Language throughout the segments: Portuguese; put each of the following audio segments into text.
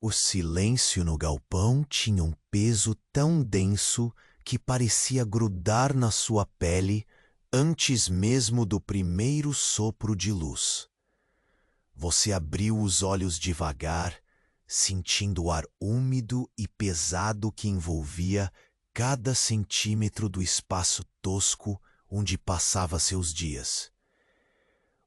O silêncio no galpão tinha um peso tão denso que parecia grudar na sua pele antes mesmo do primeiro sopro de luz. Você abriu os olhos devagar, sentindo o ar úmido e pesado que envolvia cada centímetro do espaço tosco onde passava seus dias.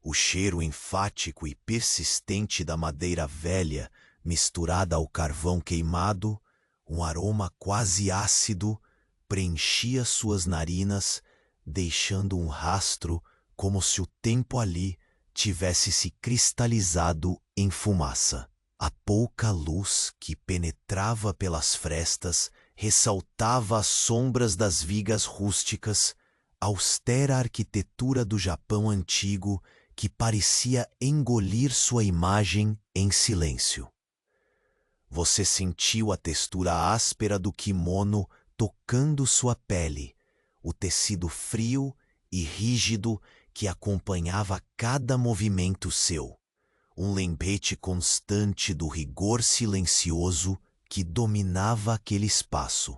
O cheiro enfático e persistente da madeira velha, misturada ao carvão queimado, um aroma quase ácido, preenchia suas narinas, deixando um rastro como se o tempo ali tivesse se cristalizado em fumaça. A pouca luz que penetrava pelas frestas ressaltava as sombras das vigas rústicas, a austera arquitetura do Japão antigo que parecia engolir sua imagem em silêncio. Você sentiu a textura áspera do kimono tocando sua pele, o tecido frio e rígido que acompanhava cada movimento seu, um lembrete constante do rigor silencioso que dominava aquele espaço.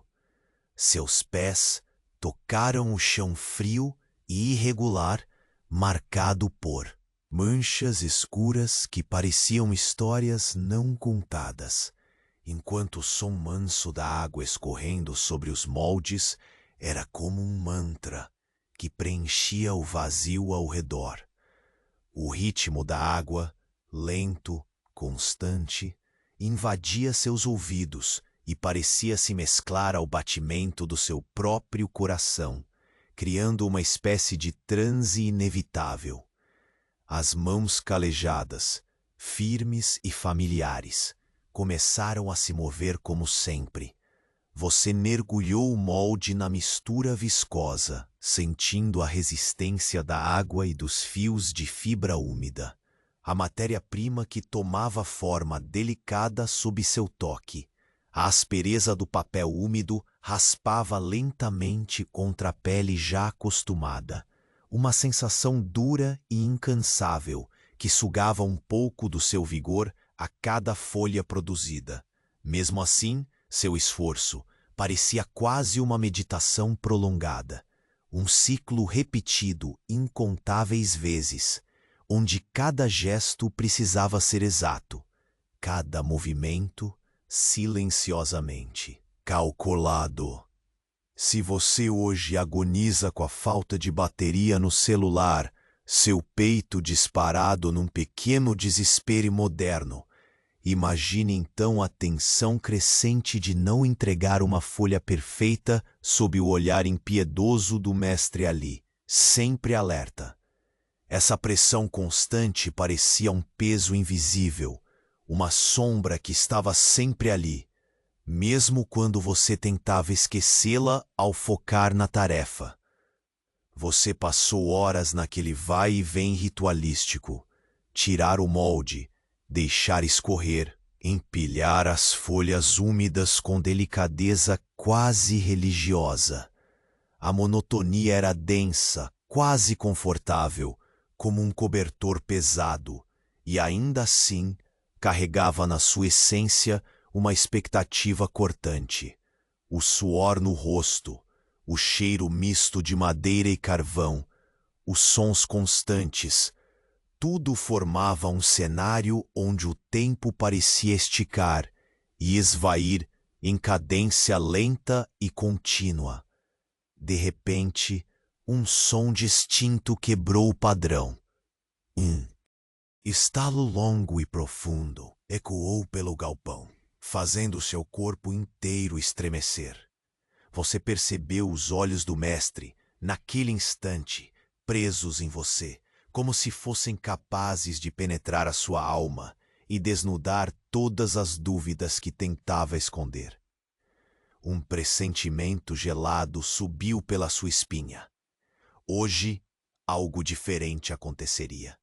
Seus pés tocaram o chão frio e irregular, marcado por manchas escuras que pareciam histórias não contadas, enquanto o som manso da água escorrendo sobre os moldes era como um mantra que preenchia o vazio ao redor. O ritmo da água, lento, constante, invadia seus ouvidos e parecia se mesclar ao batimento do seu próprio coração, criando uma espécie de transe inevitável. As mãos calejadas, firmes e familiares, começaram a se mover como sempre. Você mergulhou o molde na mistura viscosa, sentindo a resistência da água e dos fios de fibra úmida. A matéria-prima que tomava forma delicada sob seu toque. A aspereza do papel úmido raspava lentamente contra a pele já acostumada. Uma sensação dura e incansável que sugava um pouco do seu vigor a cada folha produzida. Mesmo assim, seu esforço parecia quase uma meditação prolongada, um ciclo repetido incontáveis vezes, onde cada gesto precisava ser exato, cada movimento silenciosamente calculado. Se você hoje agoniza com a falta de bateria no celular, seu peito disparado num pequeno desespero moderno, imagine então a tensão crescente de não entregar uma folha perfeita sob o olhar impiedoso do mestre ali, sempre alerta. Essa pressão constante parecia um peso invisível, uma sombra que estava sempre ali, mesmo quando você tentava esquecê-la ao focar na tarefa. Você passou horas naquele vai e vem ritualístico, tirar o molde, deixar escorrer, empilhar as folhas úmidas com delicadeza quase religiosa. A monotonia era densa, quase confortável, como um cobertor pesado, e ainda assim carregava na sua essência uma expectativa cortante. O suor no rosto, o cheiro misto de madeira e carvão, os sons constantes, tudo formava um cenário onde o tempo parecia esticar e esvair em cadência lenta e contínua. De repente, um som distinto quebrou o padrão. Estalo longo e profundo ecoou pelo galpão, fazendo seu corpo inteiro estremecer. Você percebeu os olhos do mestre, naquele instante, presos em você, como se fossem capazes de penetrar a sua alma e desnudar todas as dúvidas que tentava esconder. Um pressentimento gelado subiu pela sua espinha. Hoje, algo diferente aconteceria.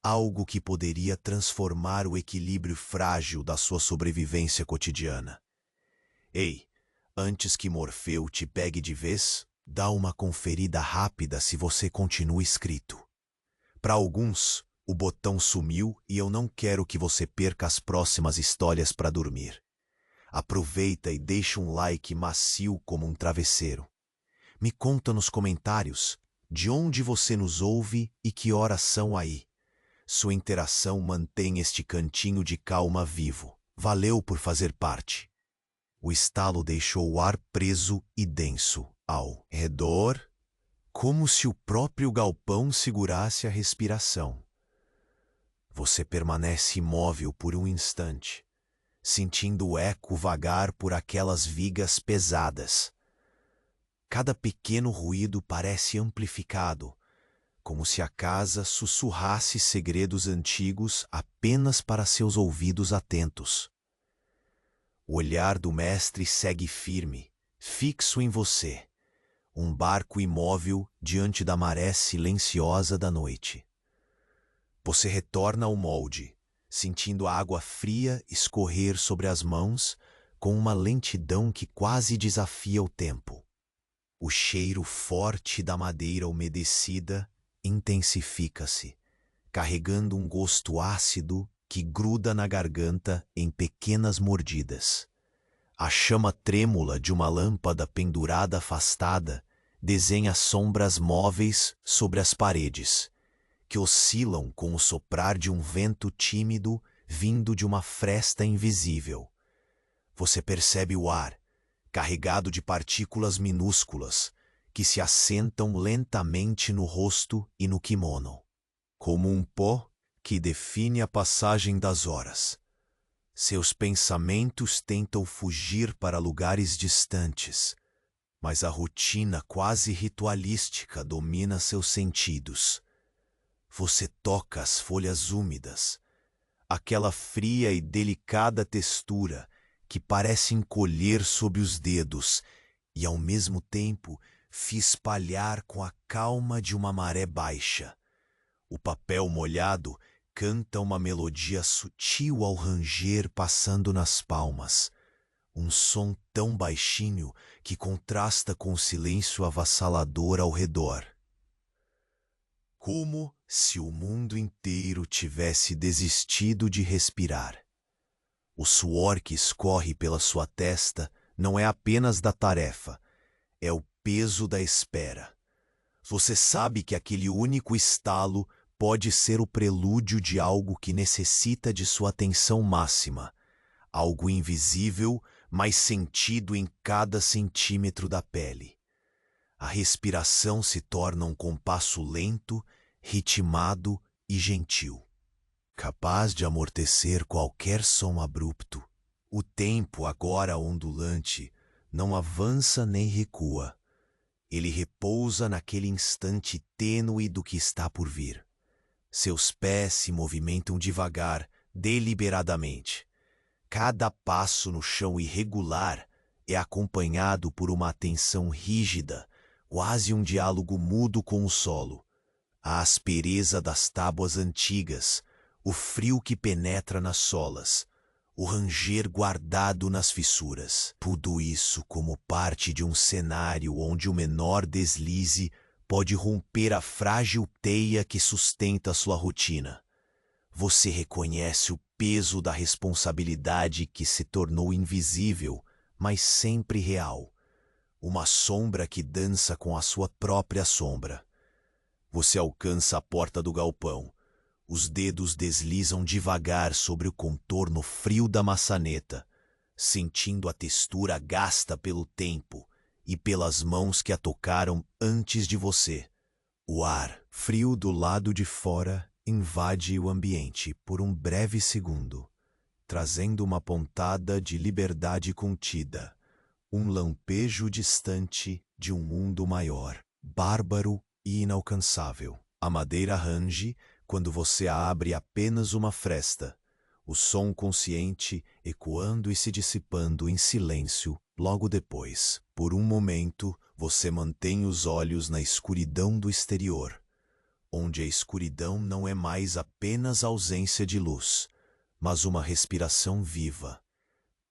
Algo que poderia transformar o equilíbrio frágil da sua sobrevivência cotidiana. Ei, antes que Morfeu te pegue de vez, dá uma conferida rápida se você continua escrito. Para alguns, O botão sumiu e eu não quero que você perca as próximas histórias para dormir. Aproveita e deixa um like macio como um travesseiro. Me conta nos comentários de onde você nos ouve e que horas são aí. Sua interação mantém este cantinho de calma vivo. Valeu por fazer parte. O estalo deixou o ar preso e denso ao redor, como se o próprio galpão segurasse a respiração. Você permanece imóvel por um instante, sentindo o eco vagar por aquelas vigas pesadas. Cada pequeno ruído parece amplificado, como se a casa sussurrasse segredos antigos apenas para seus ouvidos atentos. O olhar do mestre segue firme, fixo em você, um barco imóvel diante da maré silenciosa da noite. Você retorna ao molde, sentindo a água fria escorrer sobre as mãos com uma lentidão que quase desafia o tempo. O cheiro forte da madeira umedecida intensifica-se, carregando um gosto ácido que gruda na garganta em pequenas mordidas. A chama trêmula de uma lâmpada pendurada afastada desenha sombras móveis sobre as paredes, que oscilam com o soprar de um vento tímido vindo de uma fresta invisível. Você percebe o ar, carregado de partículas minúsculas, que se assentam lentamente no rosto e no kimono, como um pó que define a passagem das horas. Seus pensamentos tentam fugir para lugares distantes, mas a rotina quase ritualística domina seus sentidos. Você toca as folhas úmidas, aquela fria e delicada textura que parece encolher sob os dedos e, ao mesmo tempo, se espalhar com a calma de uma maré baixa. O papel molhado canta uma melodia sutil ao ranger passando nas palmas, um som tão baixinho que contrasta com o silêncio avassalador ao redor. Como se o mundo inteiro tivesse desistido de respirar. O suor que escorre pela sua testa não é apenas da tarefa, é o peso da espera. Você sabe que aquele único estalo pode ser o prelúdio de algo que necessita de sua atenção máxima, algo invisível, mas sentido em cada centímetro da pele. A respiração se torna um compasso lento, ritmado e gentil, capaz de amortecer qualquer som abrupto. O tempo, agora ondulante, não avança nem recua. Ele repousa naquele instante tênue do que está por vir. Seus pés se movimentam devagar, deliberadamente. Cada passo no chão irregular é acompanhado por uma atenção rígida, quase um diálogo mudo com o solo. A aspereza das tábuas antigas, o frio que penetra nas solas, o ranger guardado nas fissuras. Tudo isso como parte de um cenário onde o menor deslize pode romper a frágil teia que sustenta sua rotina. Você reconhece o peso da responsabilidade que se tornou invisível, mas sempre real. Uma sombra que dança com a sua própria sombra. Você alcança a porta do galpão. Os dedos deslizam devagar sobre o contorno frio da maçaneta, sentindo a textura gasta pelo tempo e pelas mãos que a tocaram antes de você. O ar frio do lado de fora invade o ambiente por um breve segundo, trazendo uma pontada de liberdade contida, um lampejo distante de um mundo maior, bárbaro e inalcançável. A madeira range quando você abre apenas uma fresta, o som consciente ecoando e se dissipando em silêncio logo depois. Por um momento, você mantém os olhos na escuridão do exterior, onde a escuridão não é mais apenas ausência de luz, mas uma respiração viva.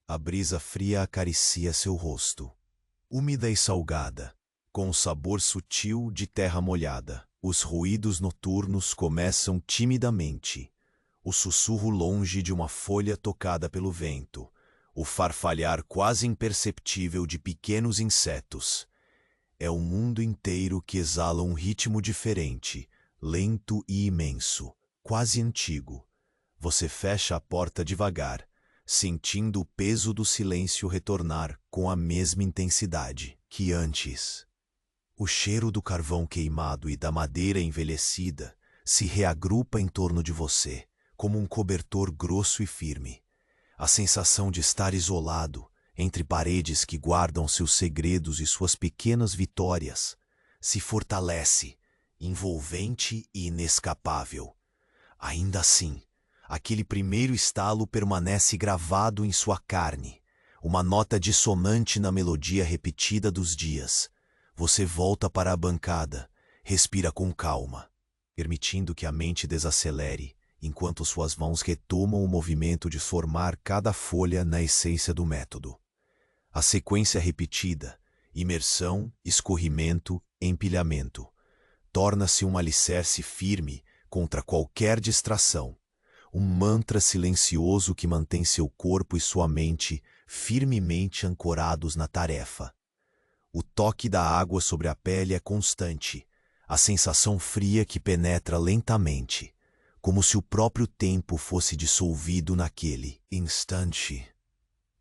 A brisa fria acaricia seu rosto, úmida e salgada, com o sabor sutil de terra molhada. Os ruídos noturnos começam timidamente. O sussurro longe de uma folha tocada pelo vento, o farfalhar quase imperceptível de pequenos insetos. É o mundo inteiro que exala um ritmo diferente, lento e imenso, quase antigo. Você fecha a porta devagar, sentindo o peso do silêncio retornar com a mesma intensidade que antes. O cheiro do carvão queimado e da madeira envelhecida se reagrupa em torno de você, como um cobertor grosso e firme. A sensação de estar isolado, entre paredes que guardam seus segredos e suas pequenas vitórias, se fortalece, envolvente e inescapável. Ainda assim, aquele primeiro estalo permanece gravado em sua carne, uma nota dissonante na melodia repetida dos dias. Você volta para a bancada, respira com calma, permitindo que a mente desacelere, enquanto suas mãos retomam o movimento de formar cada folha na essência do método. A sequência repetida, imersão, escorrimento, empilhamento, torna-se um alicerce firme contra qualquer distração, um mantra silencioso que mantém seu corpo e sua mente firmemente ancorados na tarefa. O toque da água sobre a pele é constante, a sensação fria que penetra lentamente, como se o próprio tempo fosse dissolvido naquele instante.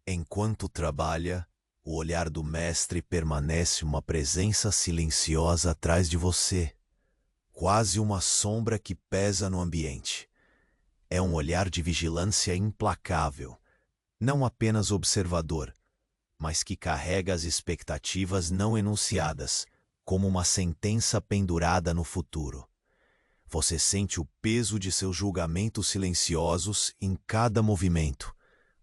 Enquanto trabalha, o olhar do mestre permanece uma presença silenciosa atrás de você, quase uma sombra que pesa no ambiente. É um olhar de vigilância implacável, não apenas observador, mas que carrega as expectativas não enunciadas, como uma sentença pendurada no futuro. Você sente o peso de seus julgamentos silenciosos em cada movimento,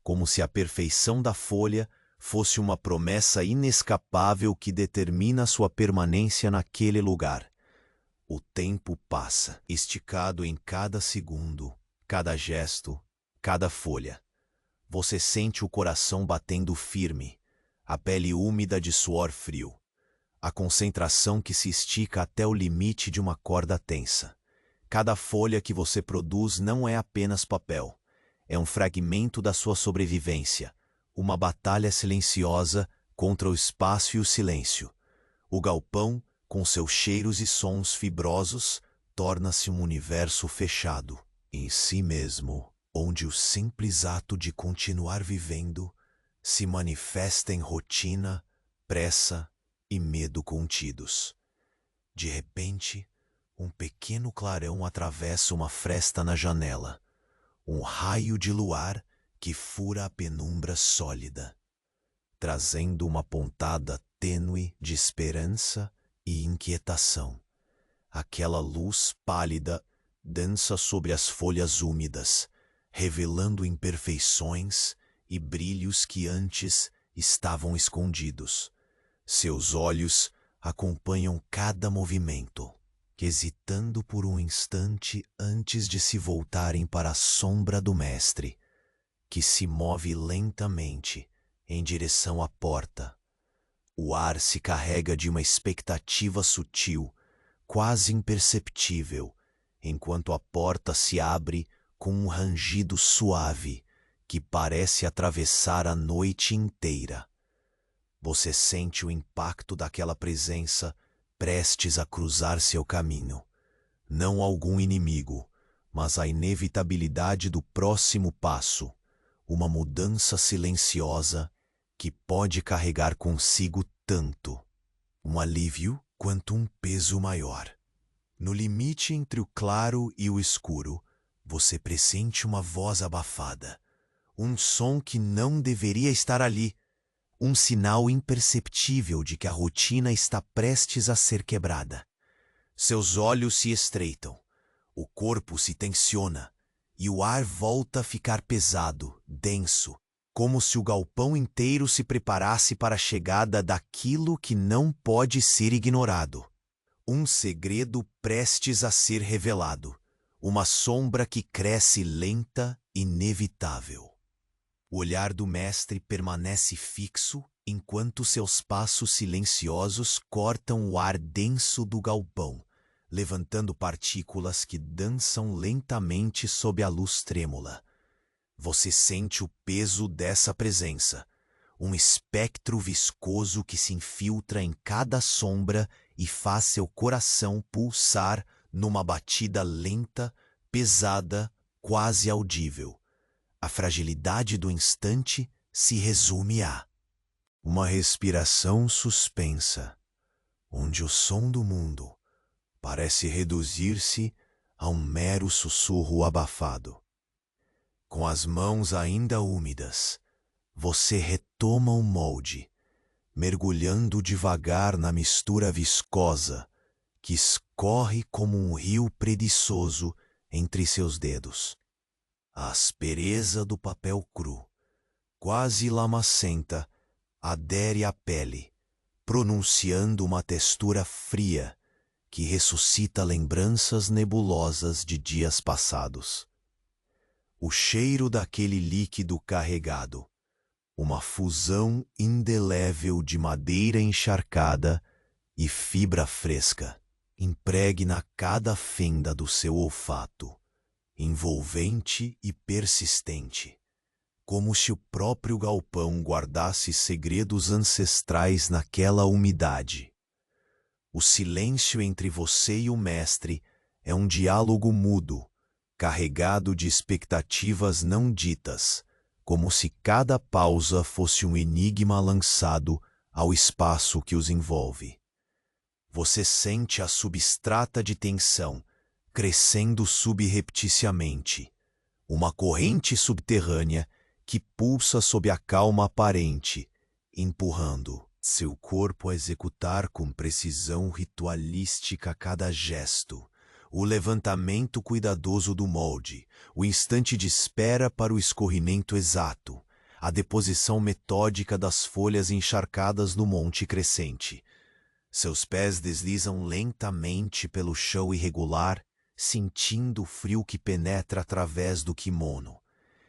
como se a perfeição da folha fosse uma promessa inescapável que determina sua permanência naquele lugar. O tempo passa, esticado em cada segundo, cada gesto, cada folha. Você sente o coração batendo firme, a pele úmida de suor frio, a concentração que se estica até o limite de uma corda tensa. Cada folha que você produz não é apenas papel, é um fragmento da sua sobrevivência, uma batalha silenciosa contra o espaço e o silêncio. O galpão, com seus cheiros e sons fibrosos, torna-se um universo fechado em si mesmo, onde o simples ato de continuar vivendo se manifesta em rotina, pressa e medo contidos. De repente, um pequeno clarão atravessa uma fresta na janela, um raio de luar que fura a penumbra sólida, trazendo uma pontada tênue de esperança e inquietação. Aquela luz pálida dança sobre as folhas úmidas, revelando imperfeições e brilhos que antes estavam escondidos. Seus olhos acompanham cada movimento, hesitando por um instante antes de se voltarem para a sombra do mestre, que se move lentamente em direção à porta. O ar se carrega de uma expectativa sutil, quase imperceptível, enquanto a porta se abre com um rangido suave que parece atravessar a noite inteira. Você sente o impacto daquela presença prestes a cruzar seu caminho. Não algum inimigo, mas a inevitabilidade do próximo passo, uma mudança silenciosa que pode carregar consigo tanto um alívio quanto um peso maior. No limite entre o claro e o escuro, você pressente uma voz abafada, um som que não deveria estar ali, um sinal imperceptível de que a rotina está prestes a ser quebrada. Seus olhos se estreitam, o corpo se tensiona e o ar volta a ficar pesado, denso, como se o galpão inteiro se preparasse para a chegada daquilo que não pode ser ignorado. Um segredo prestes a ser revelado, uma sombra que cresce lenta, inevitável. O olhar do mestre permanece fixo enquanto seus passos silenciosos cortam o ar denso do galpão, levantando partículas que dançam lentamente sob a luz trêmula. Você sente o peso dessa presença, um espectro viscoso que se infiltra em cada sombra e faz seu coração pulsar numa batida lenta, pesada, quase audível. A fragilidade do instante se resume a uma respiração suspensa, onde o som do mundo parece reduzir-se a um mero sussurro abafado. Com as mãos ainda úmidas, você retoma o molde, mergulhando devagar na mistura viscosa que escorre como um rio preguiçoso entre seus dedos. A aspereza do papel cru, quase lamacenta, adere à pele, pronunciando uma textura fria que ressuscita lembranças nebulosas de dias passados. O cheiro daquele líquido carregado, uma fusão indelével de madeira encharcada e fibra fresca, impregna cada fenda do seu olfato, envolvente e persistente, como se o próprio galpão guardasse segredos ancestrais naquela umidade. O silêncio entre você e o mestre é um diálogo mudo, carregado de expectativas não ditas, como se cada pausa fosse um enigma lançado ao espaço que os envolve. Você sente a substrata de tensão crescendo subrepticiamente, uma corrente subterrânea que pulsa sob a calma aparente, empurrando seu corpo a executar com precisão ritualística cada gesto, o levantamento cuidadoso do molde, o instante de espera para o escorrimento exato, a deposição metódica das folhas encharcadas no monte crescente. Seus pés deslizam lentamente pelo chão irregular, sentindo o frio que penetra através do kimono,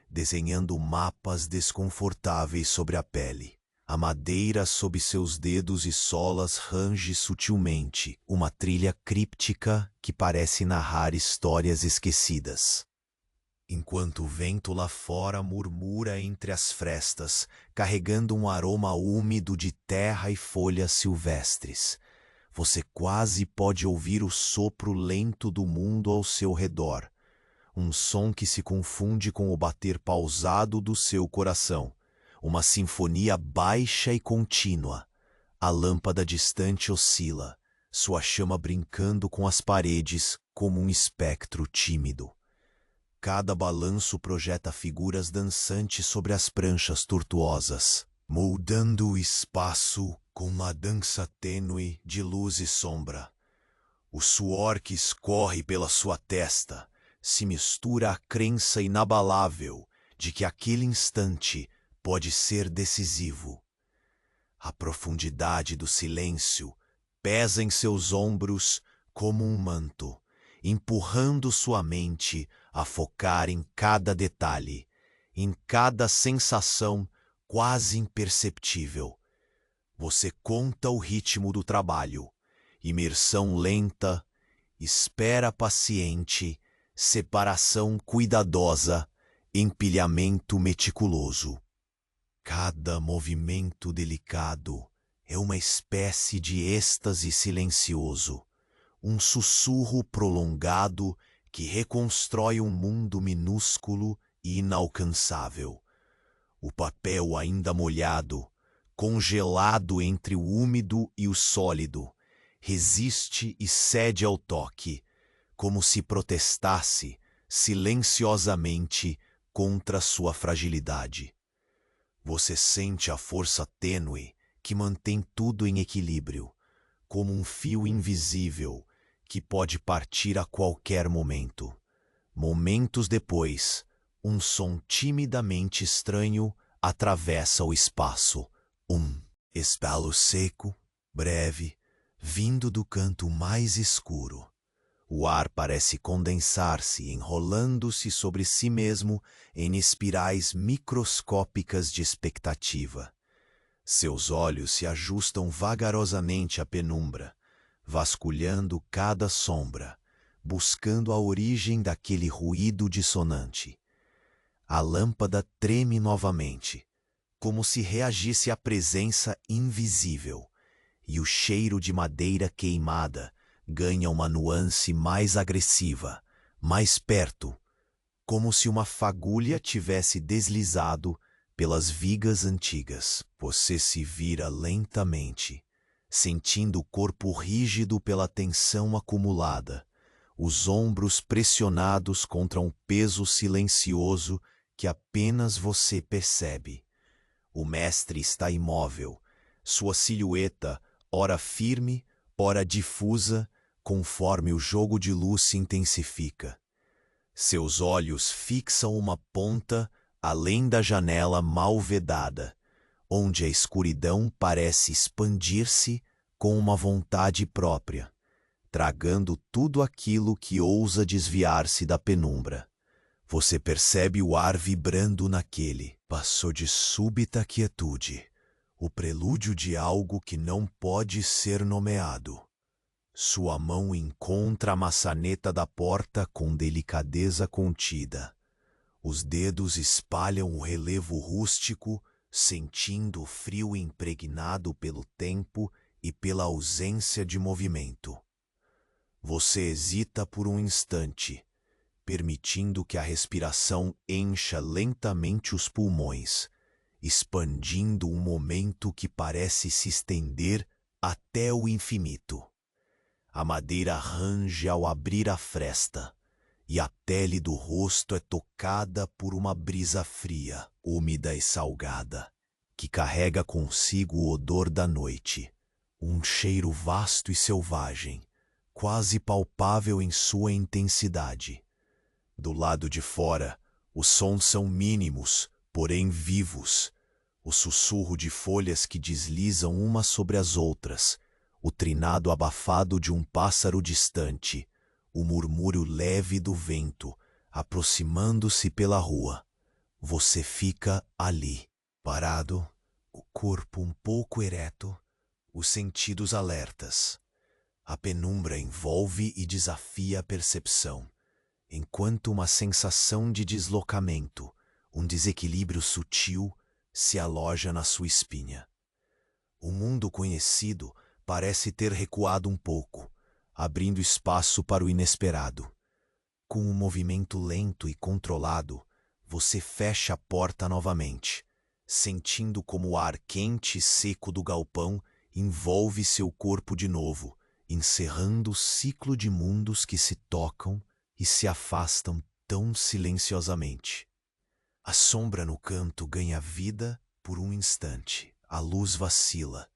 desenhando mapas desconfortáveis sobre a pele. A madeira sob seus dedos e solas range sutilmente, uma trilha críptica que parece narrar histórias esquecidas. Enquanto o vento lá fora murmura entre as frestas, carregando um aroma úmido de terra e folhas silvestres, você quase pode ouvir o sopro lento do mundo ao seu redor, um som que se confunde com o bater pausado do seu coração, uma sinfonia baixa e contínua. A lâmpada distante oscila, sua chama brincando com as paredes como um espectro tímido. Cada balanço projeta figuras dançantes sobre as pranchas tortuosas, moldando o espaço com uma dança tênue de luz e sombra. O suor que escorre pela sua testa se mistura à crença inabalável de que aquele instante pode ser decisivo. A profundidade do silêncio pesa em seus ombros como um manto, empurrando sua mente a focar em cada detalhe, em cada sensação quase imperceptível. Você conta o ritmo do trabalho, imersão lenta, espera paciente, separação cuidadosa, empilhamento meticuloso. Cada movimento delicado é uma espécie de êxtase silencioso, um sussurro prolongado que reconstrói um mundo minúsculo e inalcançável. O papel ainda molhado, congelado entre o úmido e o sólido, resiste e cede ao toque, como se protestasse silenciosamente contra sua fragilidade. Você sente a força tênue que mantém tudo em equilíbrio, como um fio invisível que pode partir a qualquer momento. Momentos depois, um som timidamente estranho atravessa o espaço. Um estalo seco, breve, vindo do canto mais escuro. O ar parece condensar-se, enrolando-se sobre si mesmo em espirais microscópicas de expectativa. Seus olhos se ajustam vagarosamente à penumbra, vasculhando cada sombra, buscando a origem daquele ruído dissonante. A lâmpada treme novamente, como se reagisse à presença invisível, e o cheiro de madeira queimada ganha uma nuance mais agressiva, mais perto, como se uma fagulha tivesse deslizado pelas vigas antigas. Você se vira lentamente, sentindo o corpo rígido pela tensão acumulada, os ombros pressionados contra um peso silencioso que apenas você percebe. O mestre está imóvel, sua silhueta, ora firme, ora difusa, conforme o jogo de luz se intensifica. Seus olhos fixam uma ponta além da janela mal vedada, onde a escuridão parece expandir-se com uma vontade própria, tragando tudo aquilo que ousa desviar-se da penumbra. Você percebe o ar vibrando naquele. Passou de súbita quietude, o prelúdio de algo que não pode ser nomeado. Sua mão encontra a maçaneta da porta com delicadeza contida. Os dedos espalham o relevo rústico, sentindo o frio impregnado pelo tempo e pela ausência de movimento. Você hesita por um instante, permitindo que a respiração encha lentamente os pulmões, expandindo um momento que parece se estender até o infinito. A madeira range ao abrir a fresta, e a pele do rosto é tocada por uma brisa fria, úmida e salgada, que carrega consigo o odor da noite, um cheiro vasto e selvagem, quase palpável em sua intensidade. Do lado de fora, os sons são mínimos, porém vivos. O sussurro de folhas que deslizam umas sobre as outras, o trinado abafado de um pássaro distante, o murmúrio leve do vento, aproximando-se pela rua. Você fica ali, parado, o corpo um pouco ereto, os sentidos alertas. A penumbra envolve e desafia a percepção, enquanto uma sensação de deslocamento, um desequilíbrio sutil, se aloja na sua espinha. O mundo conhecido parece ter recuado um pouco, abrindo espaço para o inesperado. Com um movimento lento e controlado, você fecha a porta novamente, sentindo como o ar quente e seco do galpão envolve seu corpo de novo, encerrando o ciclo de mundos que se tocam e se afastam tão silenciosamente. A sombra no canto ganha vida por um instante, a luz vacila,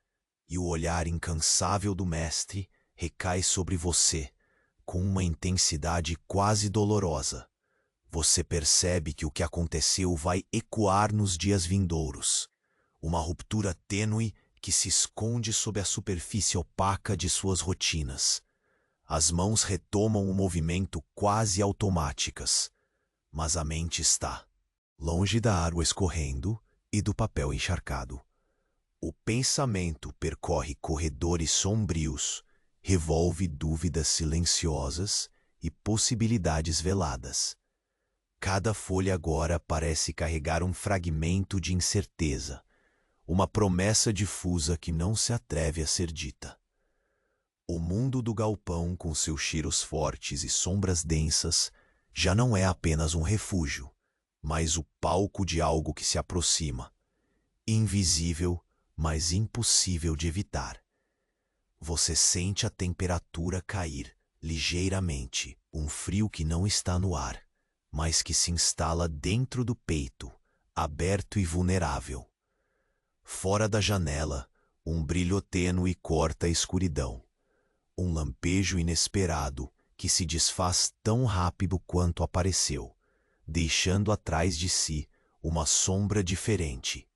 e o olhar incansável do mestre recai sobre você, com uma intensidade quase dolorosa. Você percebe que o que aconteceu vai ecoar nos dias vindouros, uma ruptura tênue que se esconde sob a superfície opaca de suas rotinas. As mãos retomam o movimento quase automáticas, mas a mente está longe da água escorrendo e do papel encharcado. O pensamento percorre corredores sombrios, revolve dúvidas silenciosas e possibilidades veladas. Cada folha agora parece carregar um fragmento de incerteza, uma promessa difusa que não se atreve a ser dita. O mundo do galpão, com seus cheiros fortes e sombras densas, já não é apenas um refúgio, mas o palco de algo que se aproxima, invisível, mas impossível de evitar. Você sente a temperatura cair ligeiramente, um frio que não está no ar, mas que se instala dentro do peito, aberto e vulnerável. Fora da janela, um brilho tênue corta a escuridão. Um lampejo inesperado que se desfaz tão rápido quanto apareceu, deixando atrás de si uma sombra diferente.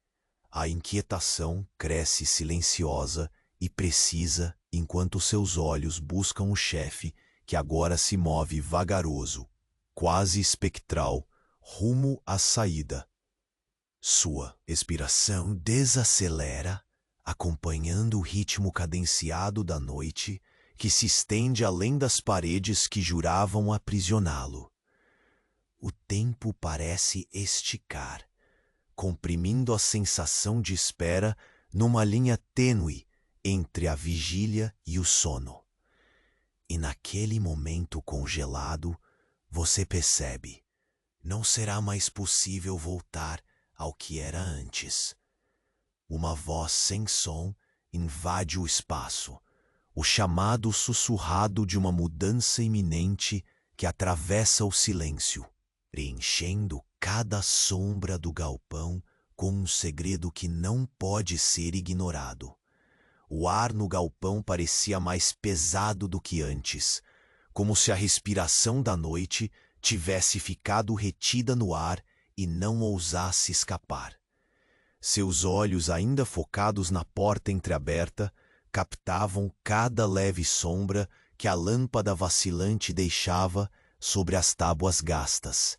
A inquietação cresce silenciosa e precisa enquanto seus olhos buscam o chefe que agora se move vagaroso, quase espectral, rumo à saída. Sua respiração desacelera, acompanhando o ritmo cadenciado da noite, que se estende além das paredes que juravam aprisioná-lo. O tempo parece esticar, comprimindo a sensação de espera numa linha tênue entre a vigília e o sono. E naquele momento congelado, você percebe, não será mais possível voltar ao que era antes. Uma voz sem som invade o espaço, o chamado sussurrado de uma mudança iminente que atravessa o silêncio, preenchendo cada sombra do galpão com um segredo que não pode ser ignorado. O ar no galpão parecia mais pesado do que antes, como se a respiração da noite tivesse ficado retida no ar e não ousasse escapar. Seus olhos, ainda focados na porta entreaberta, captavam cada leve sombra que a lâmpada vacilante deixava sobre as tábuas gastas.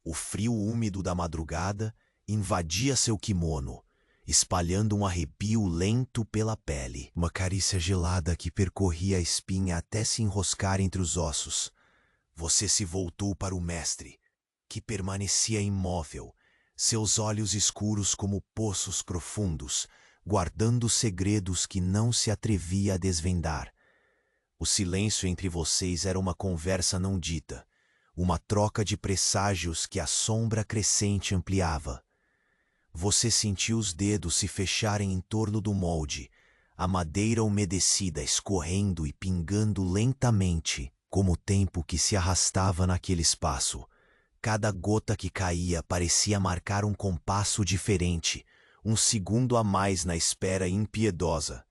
O frio úmido da madrugada invadia seu kimono, espalhando um arrepio lento pela pele. Uma carícia gelada que percorria a espinha até se enroscar entre os ossos. Você se voltou para o mestre, que permanecia imóvel, seus olhos escuros como poços profundos, guardando segredos que não se atrevia a desvendar. O silêncio entre vocês era uma conversa não dita, uma troca de presságios que a sombra crescente ampliava. Você sentiu os dedos se fecharem em torno do molde, a madeira umedecida escorrendo e pingando lentamente, como o tempo que se arrastava naquele espaço. Cada gota que caía parecia marcar um compasso diferente, um segundo a mais na espera impiedosa.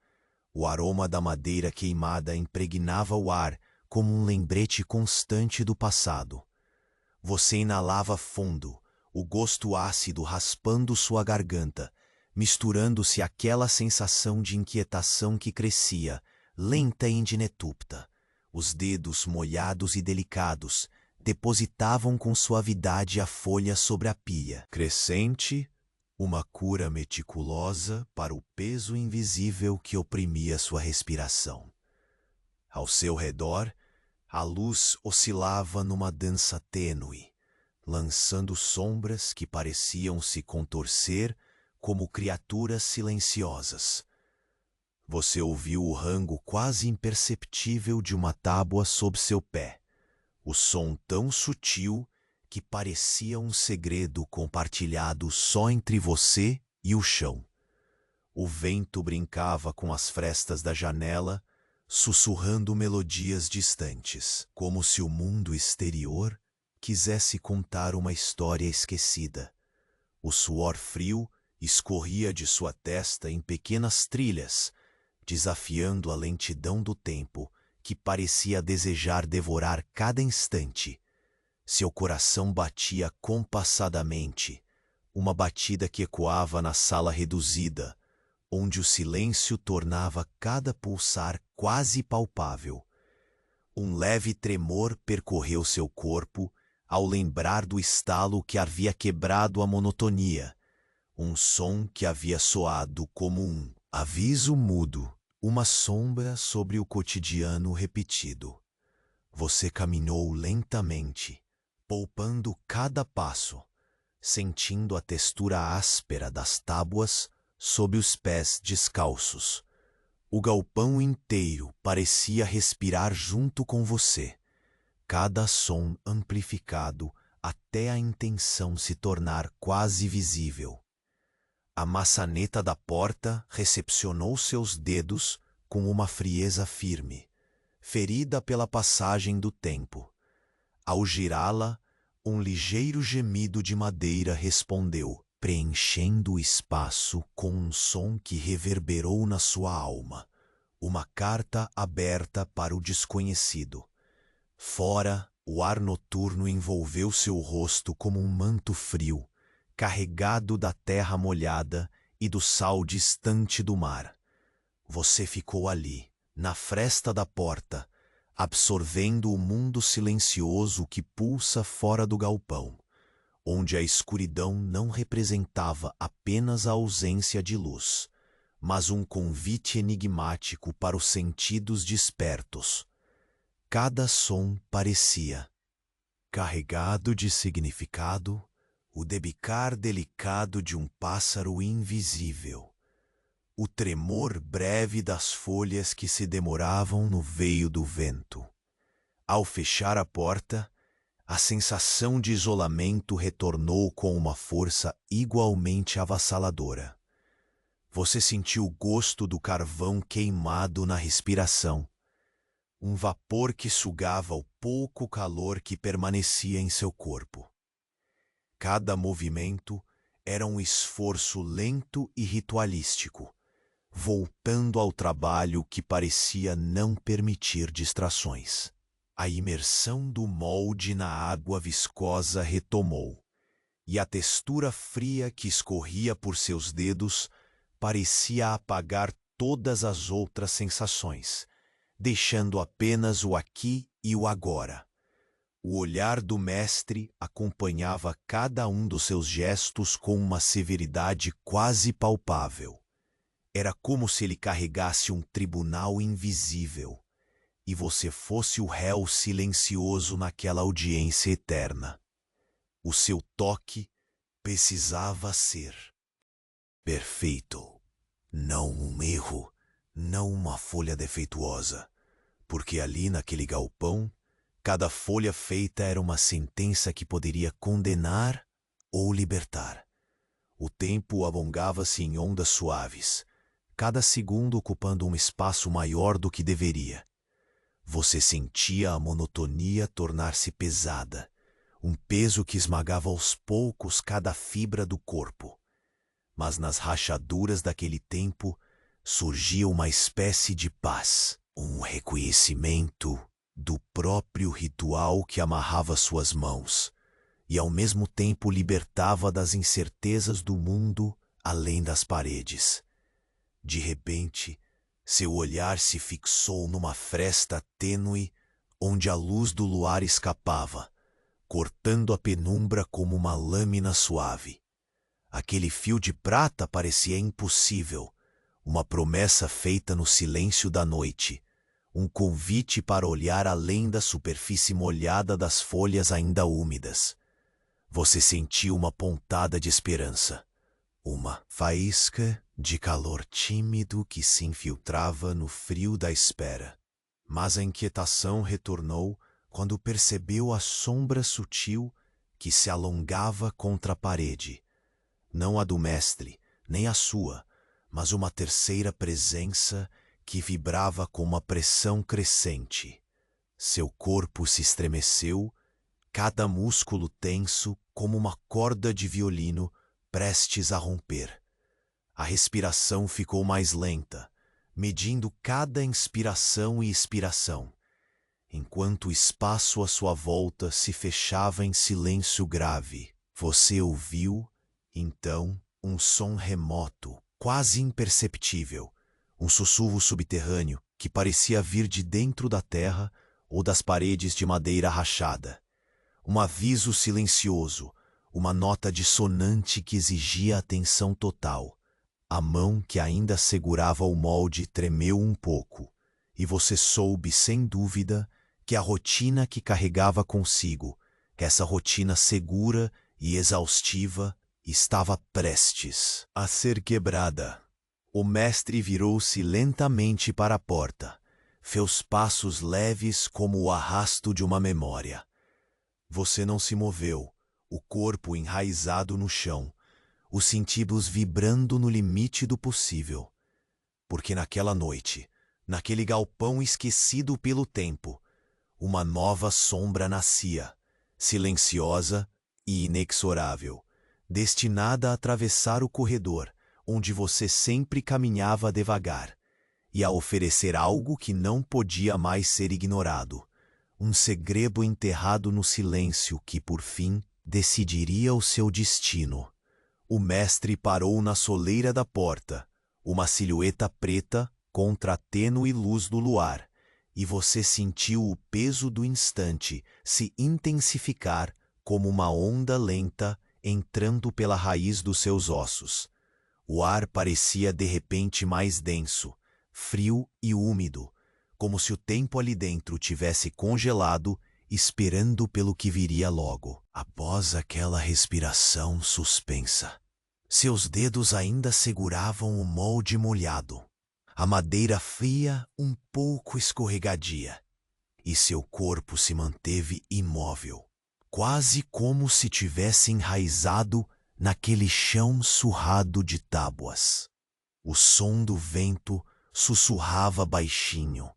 O aroma da madeira queimada impregnava o ar como um lembrete constante do passado. Você inalava fundo, o gosto ácido raspando sua garganta, misturando-se àquela sensação de inquietação que crescia, lenta e indinetupta. Os dedos molhados e delicados depositavam com suavidade a folha sobre a pia. Crescente, uma cura meticulosa para o peso invisível que oprimia sua respiração. Ao seu redor, a luz oscilava numa dança tênue, lançando sombras que pareciam se contorcer como criaturas silenciosas. Você ouviu o rango quase imperceptível de uma tábua sob seu pé, o som tão sutil que parecia um segredo compartilhado só entre você e o chão. O vento brincava com as frestas da janela, sussurrando melodias distantes, como se o mundo exterior quisesse contar uma história esquecida. O suor frio escorria de sua testa em pequenas trilhas, desafiando a lentidão do tempo que parecia desejar devorar cada instante. Seu coração batia compassadamente, uma batida que ecoava na sala reduzida, onde o silêncio tornava cada pulsar quase palpável. Um leve tremor percorreu seu corpo ao lembrar do estalo que havia quebrado a monotonia, um som que havia soado como um aviso mudo, uma sombra sobre o cotidiano repetido. Você caminhou lentamente, poupando cada passo, sentindo a textura áspera das tábuas sob os pés descalços. O galpão inteiro parecia respirar junto com você, cada som amplificado até a intenção se tornar quase visível. A maçaneta da porta recepcionou seus dedos com uma frieza firme, ferida pela passagem do tempo. Ao girá-la, um ligeiro gemido de madeira respondeu, preenchendo o espaço com um som que reverberou na sua alma, uma carta aberta para o desconhecido. Fora, o ar noturno envolveu seu rosto como um manto frio, carregado da terra molhada e do sal distante do mar. Você ficou ali, na fresta da porta, absorvendo o mundo silencioso que pulsa fora do galpão, onde a escuridão não representava apenas a ausência de luz, mas um convite enigmático para os sentidos despertos. Cada som parecia carregado de significado, o debicar delicado de um pássaro invisível, o tremor breve das folhas que se demoravam no veio do vento. Ao fechar a porta, a sensação de isolamento retornou com uma força igualmente avassaladora. Você sentiu o gosto do carvão queimado na respiração, um vapor que sugava o pouco calor que permanecia em seu corpo. Cada movimento era um esforço lento e ritualístico, voltando ao trabalho que parecia não permitir distrações. A imersão do molde na água viscosa retomou, e a textura fria que escorria por seus dedos parecia apagar todas as outras sensações, deixando apenas o aqui e o agora. O olhar do mestre acompanhava cada um dos seus gestos com uma severidade quase palpável. Era como se ele carregasse um tribunal invisível, e você fosse o réu silencioso naquela audiência eterna. O seu toque precisava ser perfeito, não um erro, não uma folha defeituosa, porque ali naquele galpão, cada folha feita era uma sentença que poderia condenar ou libertar. O tempo alongava-se em ondas suaves, cada segundo ocupando um espaço maior do que deveria. Você sentia a monotonia tornar-se pesada, um peso que esmagava aos poucos cada fibra do corpo. Mas nas rachaduras daquele tempo surgia uma espécie de paz, um reconhecimento do próprio ritual que amarrava suas mãos e ao mesmo tempo libertava das incertezas do mundo além das paredes. De repente, seu olhar se fixou numa fresta tênue onde a luz do luar escapava, cortando a penumbra como uma lâmina suave. Aquele fio de prata parecia impossível, uma promessa feita no silêncio da noite, um convite para olhar além da superfície molhada das folhas ainda úmidas. Você sentiu uma pontada de esperança, uma faísca de calor tímido que se infiltrava no frio da espera. Mas a inquietação retornou quando percebeu a sombra sutil que se alongava contra a parede. Não a do mestre, nem a sua, mas uma terceira presença que vibrava com uma pressão crescente. Seu corpo se estremeceu, cada músculo tenso como uma corda de violino prestes a romper. A respiração ficou mais lenta, medindo cada inspiração e expiração, enquanto o espaço à sua volta se fechava em silêncio grave. Você ouviu, então, um som remoto, quase imperceptível, um sussurro subterrâneo que parecia vir de dentro da terra ou das paredes de madeira rachada. Um aviso silencioso, uma nota dissonante que exigia atenção total. A mão que ainda segurava o molde tremeu um pouco, e você soube, sem dúvida, que a rotina que carregava consigo, essa rotina segura e exaustiva, estava prestes a ser quebrada. O mestre virou-se lentamente para a porta, seus passos leves como o arrasto de uma memória. Você não se moveu, o corpo enraizado no chão, os sentidos vibrando no limite do possível. Porque naquela noite, naquele galpão esquecido pelo tempo, uma nova sombra nascia, silenciosa e inexorável, destinada a atravessar o corredor, onde você sempre caminhava devagar, e a oferecer algo que não podia mais ser ignorado, um segredo enterrado no silêncio que, por fim, decidiria o seu destino. O mestre parou na soleira da porta, uma silhueta preta contra a tênue luz do luar, e você sentiu o peso do instante se intensificar como uma onda lenta entrando pela raiz dos seus ossos. O ar parecia de repente mais denso, frio e úmido, como se o tempo ali dentro tivesse congelado, esperando pelo que viria logo. Após aquela respiração suspensa, seus dedos ainda seguravam o molde molhado, a madeira fria um pouco escorregadia, e seu corpo se manteve imóvel, quase como se tivesse enraizado naquele chão surrado de tábuas. O som do vento sussurrava baixinho,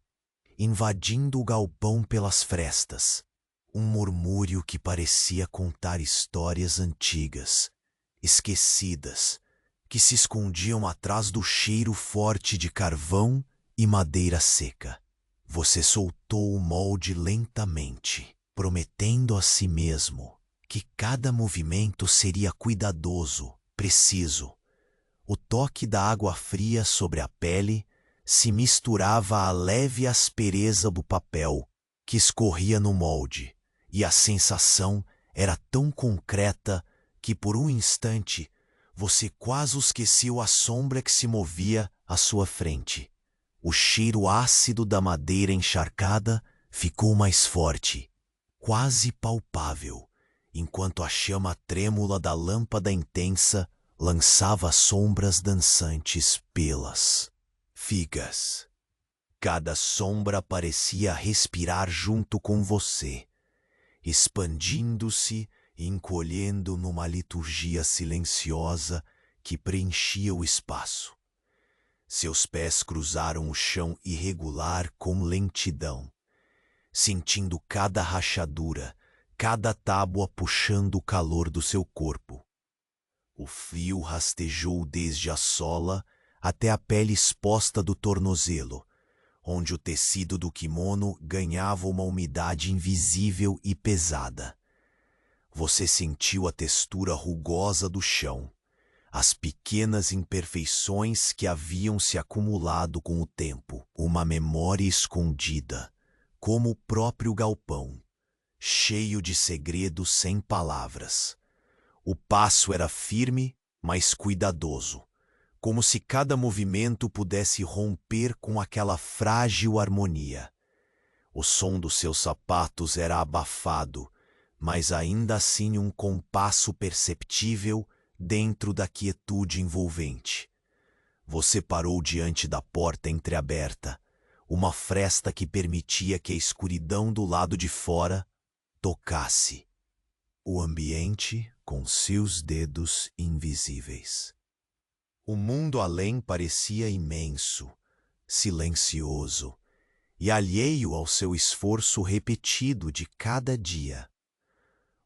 invadindo o galpão pelas frestas, um murmúrio que parecia contar histórias antigas, esquecidas, que se escondiam atrás do cheiro forte de carvão e madeira seca. Você soltou o molde lentamente, prometendo a si mesmo que cada movimento seria cuidadoso, preciso. O toque da água fria sobre a pele se misturava à leve aspereza do papel que escorria no molde, e a sensação era tão concreta que por um instante você quase esqueceu a sombra que se movia à sua frente. O cheiro ácido da madeira encharcada ficou mais forte, quase palpável, enquanto a chama trêmula da lâmpada intensa lançava sombras dançantes pelas figas. Cada sombra parecia respirar junto com você, expandindo-se e encolhendo numa liturgia silenciosa que preenchia o espaço. Seus pés cruzaram o chão irregular com lentidão, sentindo cada rachadura, cada tábua puxando o calor do seu corpo. O frio rastejou desde a sola até a pele exposta do tornozelo, onde o tecido do kimono ganhava uma umidade invisível e pesada. Você sentiu a textura rugosa do chão, as pequenas imperfeições que haviam se acumulado com o tempo, uma memória escondida, como o próprio galpão, cheio de segredos sem palavras. O passo era firme, mas cuidadoso, como se cada movimento pudesse romper com aquela frágil harmonia. O som dos seus sapatos era abafado, mas ainda assim um compasso perceptível dentro da quietude envolvente. Você parou diante da porta entreaberta, uma fresta que permitia que a escuridão do lado de fora tocasse o ambiente com seus dedos invisíveis. O mundo além parecia imenso, silencioso e alheio ao seu esforço repetido de cada dia.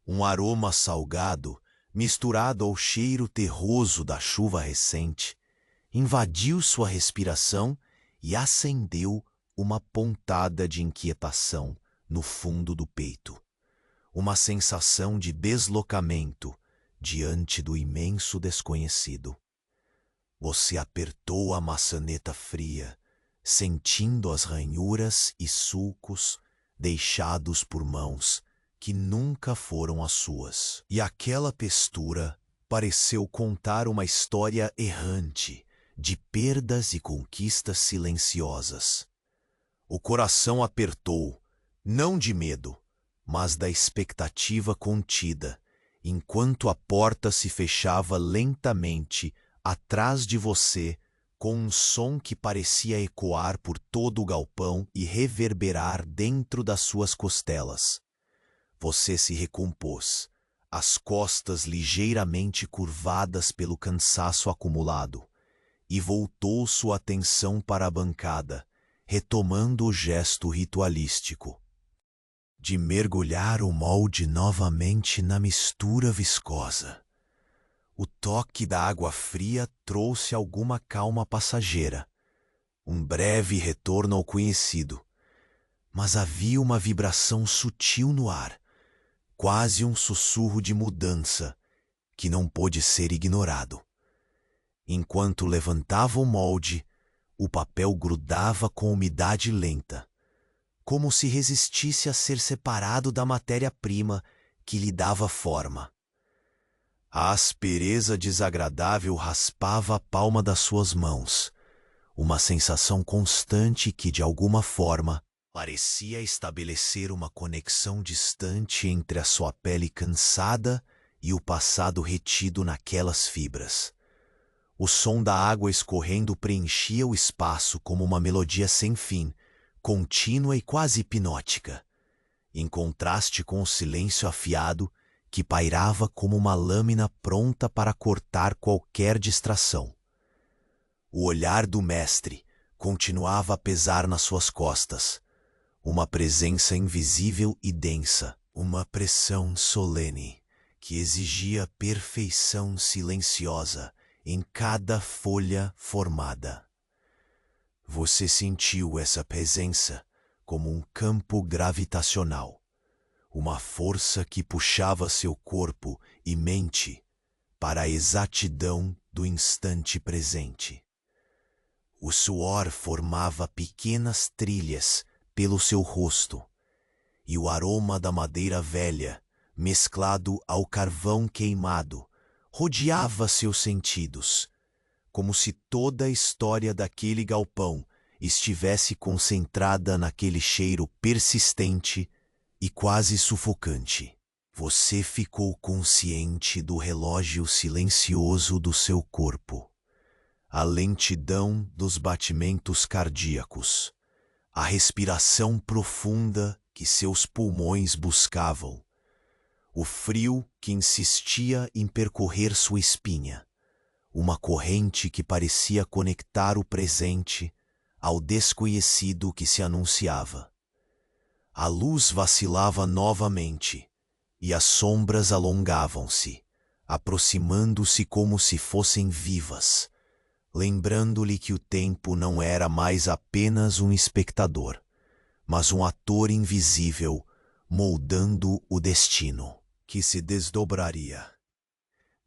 Um aroma salgado, misturado ao cheiro terroso da chuva recente, invadiu sua respiração e acendeu uma pontada de inquietação no fundo do peito. Uma sensação de deslocamento diante do imenso desconhecido. Você apertou a maçaneta fria, sentindo as ranhuras e sulcos deixados por mãos que nunca foram as suas. E aquela textura pareceu contar uma história errante de perdas e conquistas silenciosas. O coração apertou, não de medo, mas da expectativa contida, enquanto a porta se fechava lentamente atrás de você, com um som que parecia ecoar por todo o galpão e reverberar dentro das suas costelas. Você se recompôs, as costas ligeiramente curvadas pelo cansaço acumulado, e voltou sua atenção para a bancada, retomando o gesto ritualístico de mergulhar o molde novamente na mistura viscosa. O toque da água fria trouxe alguma calma passageira, um breve retorno ao conhecido, mas havia uma vibração sutil no ar, quase um sussurro de mudança que não pôde ser ignorado. Enquanto levantava o molde, o papel grudava com umidade lenta, como se resistisse a ser separado da matéria-prima que lhe dava forma. A aspereza desagradável raspava a palma das suas mãos, uma sensação constante que, de alguma forma, parecia estabelecer uma conexão distante entre a sua pele cansada e o passado retido naquelas fibras. O som da água escorrendo preenchia o espaço como uma melodia sem fim, contínua e quase hipnótica, em contraste com o silêncio afiado que pairava como uma lâmina pronta para cortar qualquer distração. O olhar do mestre continuava a pesar nas suas costas, uma presença invisível e densa, uma pressão solene que exigia perfeição silenciosa em cada folha formada. Você sentiu essa presença como um campo gravitacional, uma força que puxava seu corpo e mente para a exatidão do instante presente. O suor formava pequenas trilhas pelo seu rosto, e o aroma da madeira velha, mesclado ao carvão queimado, rodeava seus sentidos, como se toda a história daquele galpão estivesse concentrada naquele cheiro persistente e quase sufocante. Você ficou consciente do relógio silencioso do seu corpo, a lentidão dos batimentos cardíacos, a respiração profunda que seus pulmões buscavam, o frio que insistia em percorrer sua espinha, uma corrente que parecia conectar o presente ao desconhecido que se anunciava. A luz vacilava novamente, e as sombras alongavam-se, aproximando-se como se fossem vivas, lembrando-lhe que o tempo não era mais apenas um espectador, mas um ator invisível moldando o destino, que se desdobraria.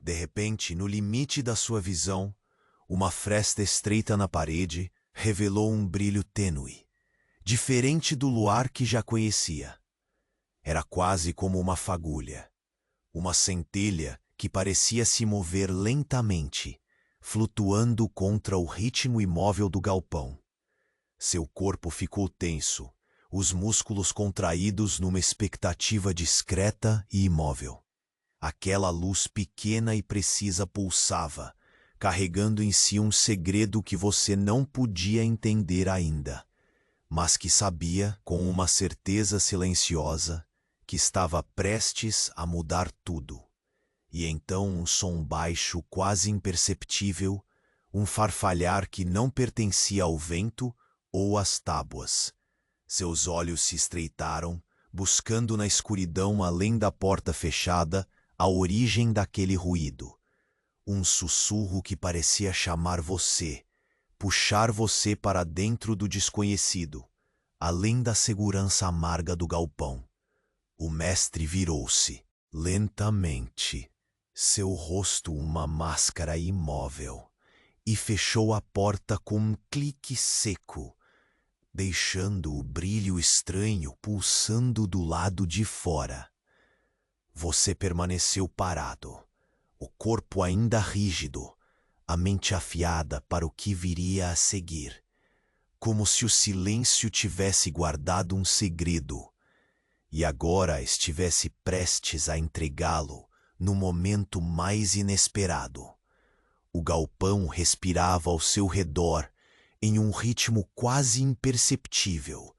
De repente, no limite da sua visão, uma fresta estreita na parede revelou um brilho tênue, diferente do luar que já conhecia. Era quase como uma fagulha, uma centelha que parecia se mover lentamente, flutuando contra o ritmo imóvel do galpão. Seu corpo ficou tenso, os músculos contraídos numa expectativa discreta e imóvel. Aquela luz pequena e precisa pulsava, carregando em si um segredo que você não podia entender ainda, mas que sabia, com uma certeza silenciosa, que estava prestes a mudar tudo. E então um som baixo, quase imperceptível, um farfalhar que não pertencia ao vento ou às tábuas. Seus olhos se estreitaram, buscando na escuridão além da porta fechada a origem daquele ruído. Um sussurro que parecia chamar você, puxar você para dentro do desconhecido, além da segurança amarga do galpão. O mestre virou-se, lentamente, seu rosto uma máscara imóvel, e fechou a porta com um clique seco, deixando o brilho estranho pulsando do lado de fora. Você permaneceu parado, o corpo ainda rígido, a mente afiada para o que viria a seguir, como se o silêncio tivesse guardado um segredo, e agora estivesse prestes a entregá-lo no momento mais inesperado. O galpão respirava ao seu redor em um ritmo quase imperceptível,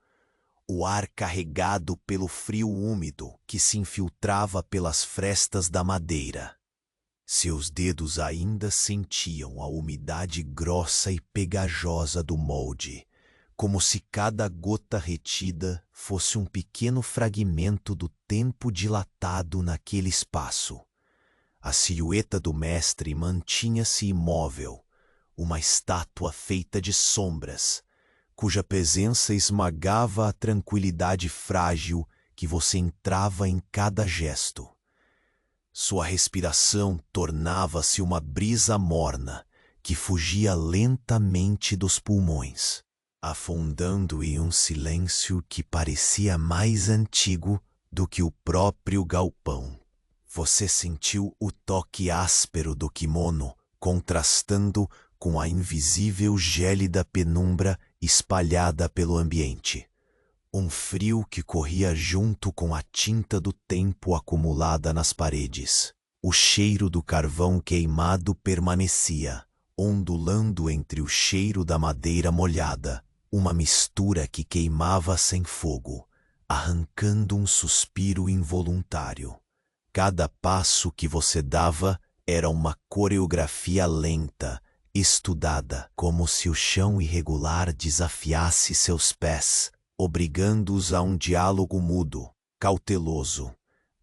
o ar carregado pelo frio úmido que se infiltrava pelas frestas da madeira. Seus dedos ainda sentiam a umidade grossa e pegajosa do molde, como se cada gota retida fosse um pequeno fragmento do tempo dilatado naquele espaço. A silhueta do mestre mantinha-se imóvel, uma estátua feita de sombras, cuja presença esmagava a tranquilidade frágil que você entrava em cada gesto. Sua respiração tornava-se uma brisa morna que fugia lentamente dos pulmões, afundando em um silêncio que parecia mais antigo do que o próprio galpão. Você sentiu o toque áspero do kimono, contrastando com a invisível gélida penumbra espalhada pelo ambiente. Um frio que corria junto com a tinta do tempo acumulada nas paredes. O cheiro do carvão queimado permanecia, ondulando entre o cheiro da madeira molhada, uma mistura que queimava sem fogo, arrancando um suspiro involuntário. Cada passo que você dava era uma coreografia lenta, estudada, como se o chão irregular desafiasse seus pés, obrigando-os a um diálogo mudo, cauteloso.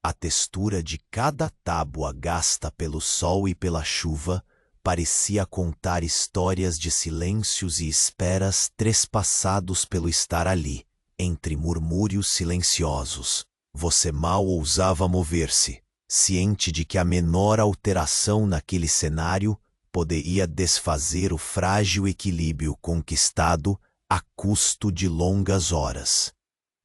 A textura de cada tábua gasta pelo sol e pela chuva parecia contar histórias de silêncios e esperas trespassados pelo estar ali, entre murmúrios silenciosos. Você mal ousava mover-se, ciente de que a menor alteração naquele cenário poderia desfazer o frágil equilíbrio conquistado a custo de longas horas.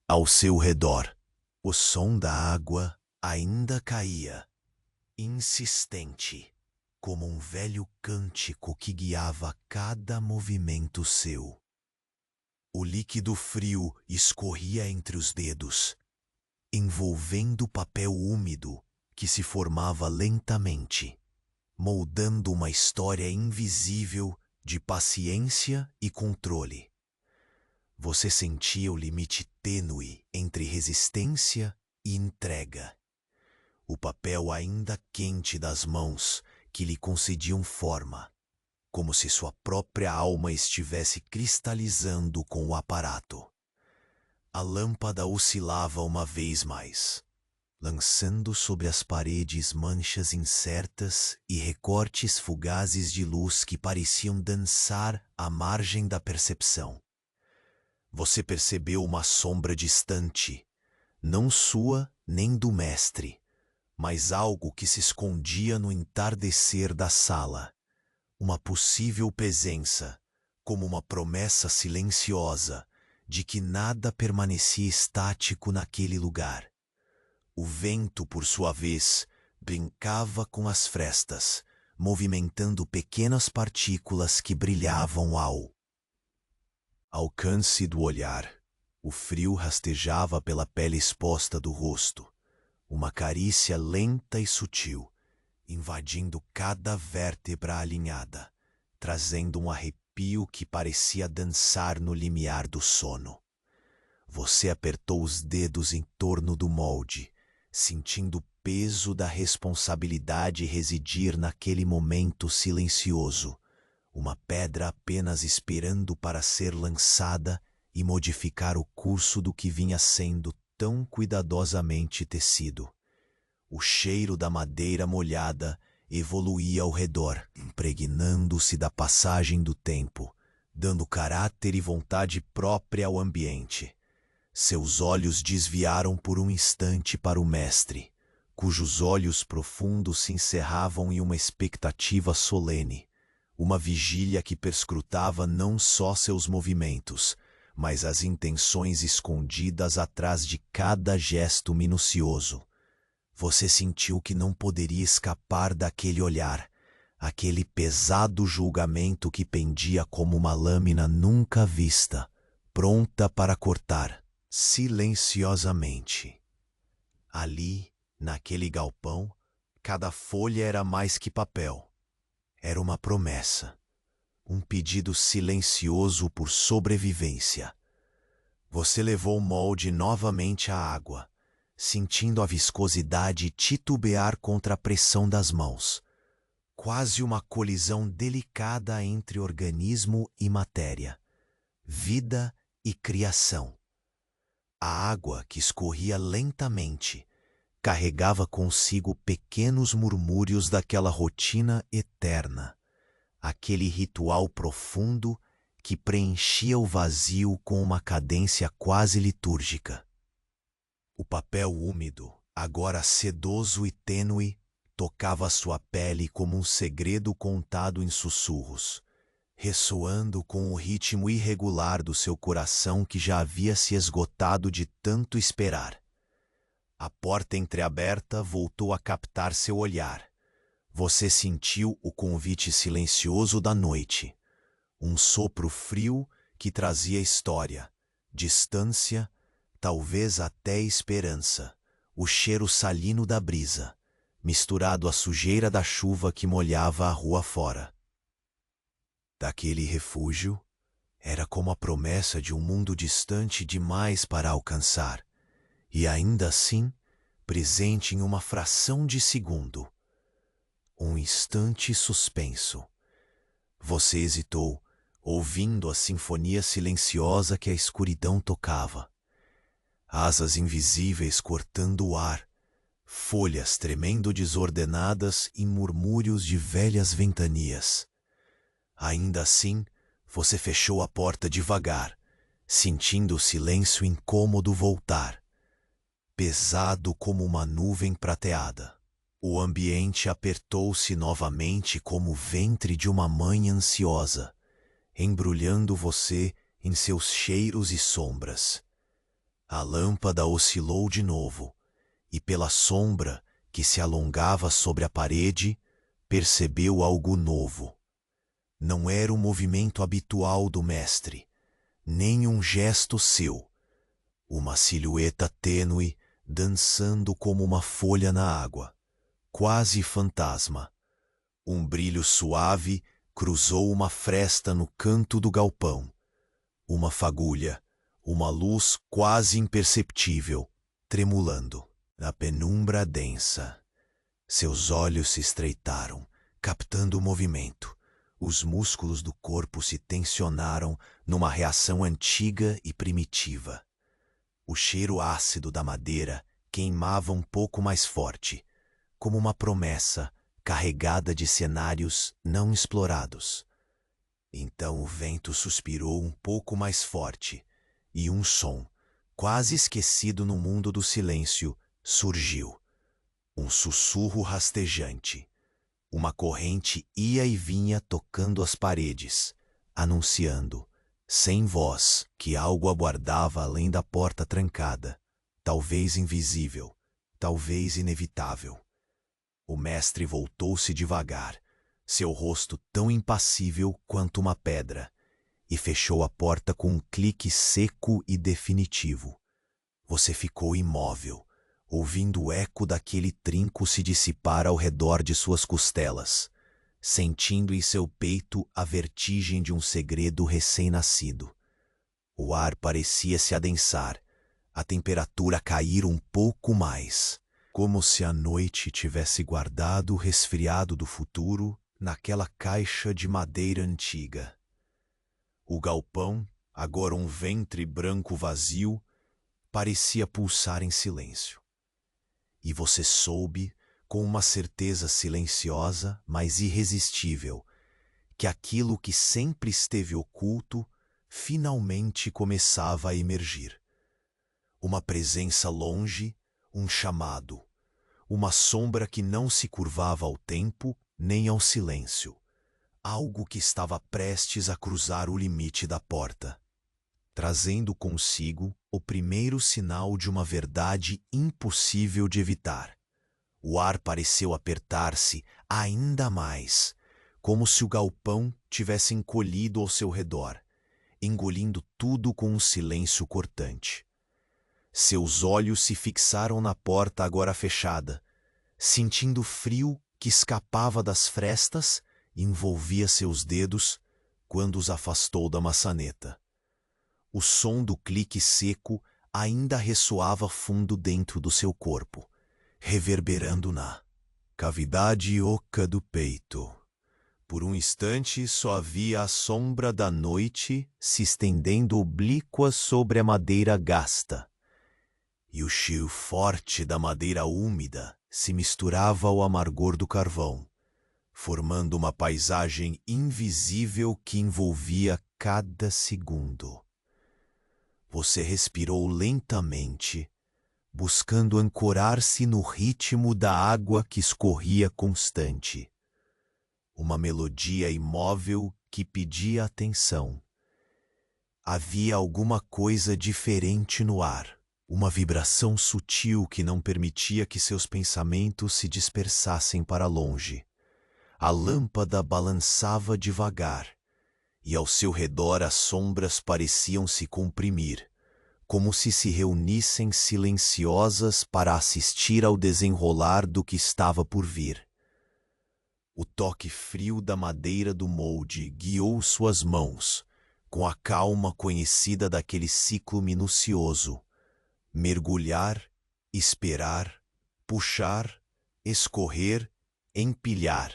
Ao seu redor, o som da água ainda caía, insistente, como um velho cântico que guiava cada movimento seu. O líquido frio escorria entre os dedos, envolvendo o papel úmido que se formava lentamente, moldando uma história invisível de paciência e controle. Você sentia o limite tênue entre resistência e entrega. O papel ainda quente das mãos que lhe concediam forma, como se sua própria alma estivesse cristalizando com o aparato. A lâmpada oscilava uma vez mais, lançando sobre as paredes manchas incertas e recortes fugazes de luz que pareciam dançar à margem da percepção. Você percebeu uma sombra distante, não sua nem do mestre, mas algo que se escondia no entardecer da sala. Uma possível presença, como uma promessa silenciosa de que nada permanecia estático naquele lugar. O vento, por sua vez, brincava com as frestas, movimentando pequenas partículas que brilhavam ao alcance do olhar. O frio rastejava pela pele exposta do rosto, uma carícia lenta e sutil, invadindo cada vértebra alinhada, trazendo um arrepio que parecia dançar no limiar do sono. Você apertou os dedos em torno do molde, sentindo o peso da responsabilidade residir naquele momento silencioso, uma pedra apenas esperando para ser lançada e modificar o curso do que vinha sendo tão cuidadosamente tecido. O cheiro da madeira molhada evoluía ao redor, impregnando-se da passagem do tempo, dando caráter e vontade própria ao ambiente. Seus olhos desviaram por um instante para o mestre, cujos olhos profundos se encerravam em uma expectativa solene, uma vigília que perscrutava não só seus movimentos, mas as intenções escondidas atrás de cada gesto minucioso. Você sentiu que não poderia escapar daquele olhar, aquele pesado julgamento que pendia como uma lâmina nunca vista, pronta para cortar, silenciosamente. Ali, naquele galpão, cada folha era mais que papel. Era uma promessa, um pedido silencioso por sobrevivência. Você levou o molde novamente à água, sentindo a viscosidade titubear contra a pressão das mãos, quase uma colisão delicada entre organismo e matéria, vida e criação. A água que escorria lentamente carregava consigo pequenos murmúrios daquela rotina eterna, aquele ritual profundo que preenchia o vazio com uma cadência quase litúrgica. O papel úmido, agora sedoso e tênue, tocava sua pele como um segredo contado em sussurros, ressoando com o ritmo irregular do seu coração que já havia se esgotado de tanto esperar. A porta entreaberta voltou a captar seu olhar. Você sentiu o convite silencioso da noite. Um sopro frio que trazia história, distância, talvez até esperança. O cheiro salino da brisa, misturado à sujeira da chuva que molhava a rua fora. Daquele refúgio, era como a promessa de um mundo distante demais para alcançar, e ainda assim, presente em uma fração de segundo. Um instante suspenso. Você hesitou, ouvindo a sinfonia silenciosa que a escuridão tocava. Asas invisíveis cortando o ar, folhas tremendo desordenadas em murmúrios de velhas ventanias. Ainda assim, você fechou a porta devagar, sentindo o silêncio incômodo voltar, pesado como uma nuvem prateada. O ambiente apertou-se novamente como o ventre de uma mãe ansiosa, embrulhando você em seus cheiros e sombras. A lâmpada oscilou de novo, e pela sombra que se alongava sobre a parede, percebeu algo novo. Não era o movimento habitual do mestre, nem um gesto seu. Uma silhueta tênue dançando como uma folha na água, quase fantasma. Um brilho suave cruzou uma fresta no canto do galpão. Uma fagulha, uma luz quase imperceptível, tremulando na penumbra densa. Seus olhos se estreitaram, captando o movimento. Os músculos do corpo se tensionaram numa reação antiga e primitiva. O cheiro ácido da madeira queimava um pouco mais forte, como uma promessa carregada de cenários não explorados. Então o vento suspirou um pouco mais forte, e um som, quase esquecido no mundo do silêncio, surgiu. Um sussurro rastejante. Uma corrente ia e vinha tocando as paredes, anunciando, sem voz, que algo aguardava além da porta trancada, talvez invisível, talvez inevitável. O mestre voltou-se devagar, seu rosto tão impassível quanto uma pedra, e fechou a porta com um clique seco e definitivo. Você ficou imóvel, ouvindo o eco daquele trinco se dissipar ao redor de suas costelas, sentindo em seu peito a vertigem de um segredo recém-nascido. O ar parecia se adensar, a temperatura cair um pouco mais, como se a noite tivesse guardado o resfriado do futuro naquela caixa de madeira antiga. O galpão, agora um ventre branco vazio, parecia pulsar em silêncio. E você soube, com uma certeza silenciosa, mas irresistível, que aquilo que sempre esteve oculto finalmente começava a emergir. Uma presença longe, um chamado, uma sombra que não se curvava ao tempo nem ao silêncio, algo que estava prestes a cruzar o limite da porta, trazendo consigo o primeiro sinal de uma verdade impossível de evitar. O ar pareceu apertar-se ainda mais, como se o galpão tivesse encolhido ao seu redor, engolindo tudo com um silêncio cortante. Seus olhos se fixaram na porta agora fechada, sentindo o frio que escapava das frestas e envolvia seus dedos quando os afastou da maçaneta. O som do clique seco ainda ressoava fundo dentro do seu corpo, reverberando na cavidade oca do peito. Por um instante só havia a sombra da noite se estendendo oblíqua sobre a madeira gasta, e o cheiro forte da madeira úmida se misturava ao amargor do carvão, formando uma paisagem invisível que envolvia cada segundo. Você respirou lentamente, buscando ancorar-se no ritmo da água que escorria constante. Uma melodia imóvel que pedia atenção. Havia alguma coisa diferente no ar, uma vibração sutil que não permitia que seus pensamentos se dispersassem para longe. A lâmpada balançava devagar, e ao seu redor as sombras pareciam se comprimir, como se reunissem silenciosas para assistir ao desenrolar do que estava por vir. O toque frio da madeira do molde guiou suas mãos, com a calma conhecida daquele ciclo minucioso. Mergulhar, esperar, puxar, escorrer, empilhar.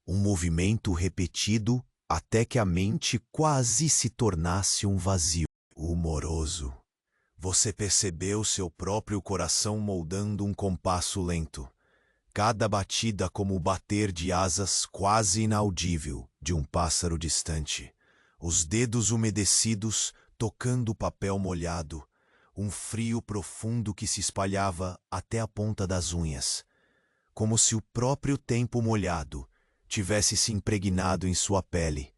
Um movimento repetido até que a mente quase se tornasse um vazio humoroso. Você percebeu seu próprio coração moldando um compasso lento, cada batida como o bater de asas quase inaudível de um pássaro distante. Os dedos umedecidos tocando o papel molhado, um frio profundo que se espalhava até a ponta das unhas, como se o próprio tempo molhado tivesse se impregnado em sua pele.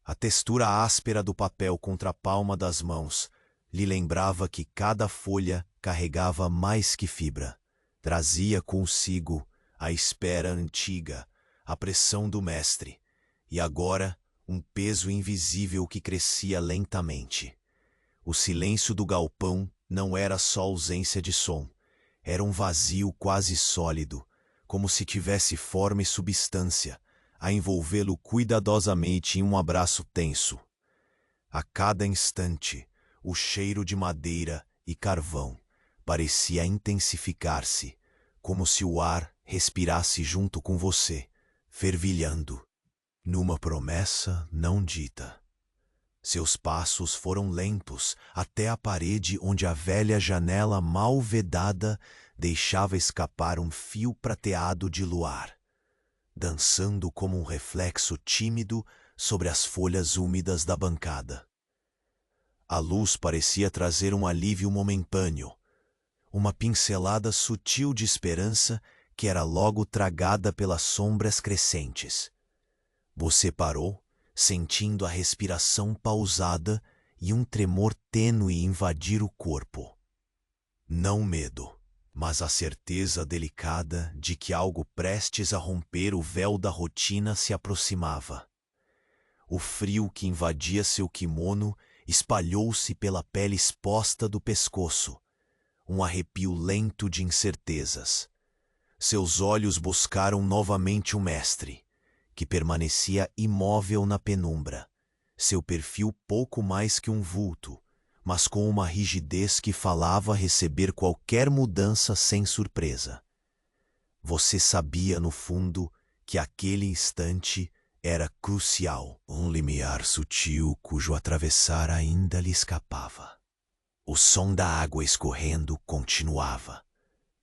A textura áspera do papel contra a palma das mãos lhe lembrava que cada folha carregava mais que fibra. Trazia consigo a espera antiga, a pressão do mestre, e agora um peso invisível que crescia lentamente. O silêncio do galpão não era só ausência de som, era um vazio quase sólido, como se tivesse forma e substância, a envolvê-lo cuidadosamente em um abraço tenso. A cada instante, o cheiro de madeira e carvão parecia intensificar-se, como se o ar respirasse junto com você, fervilhando, numa promessa não dita. Seus passos foram lentos até a parede onde a velha janela mal vedada deixava escapar um fio prateado de luar, dançando como um reflexo tímido sobre as folhas úmidas da bancada. A luz parecia trazer um alívio momentâneo, uma pincelada sutil de esperança que era logo tragada pelas sombras crescentes. Você parou, sentindo a respiração pausada e um tremor tênue invadir o corpo. Não medo, mas a certeza delicada de que algo prestes a romper o véu da rotina se aproximava. O frio que invadia seu kimono espalhou-se pela pele exposta do pescoço, um arrepio lento de incertezas. Seus olhos buscaram novamente o mestre, que permanecia imóvel na penumbra, seu perfil pouco mais que um vulto, mas com uma rigidez que falava receber qualquer mudança sem surpresa. Você sabia, no fundo, que aquele instante era crucial, um limiar sutil cujo atravessar ainda lhe escapava. O som da água escorrendo continuava,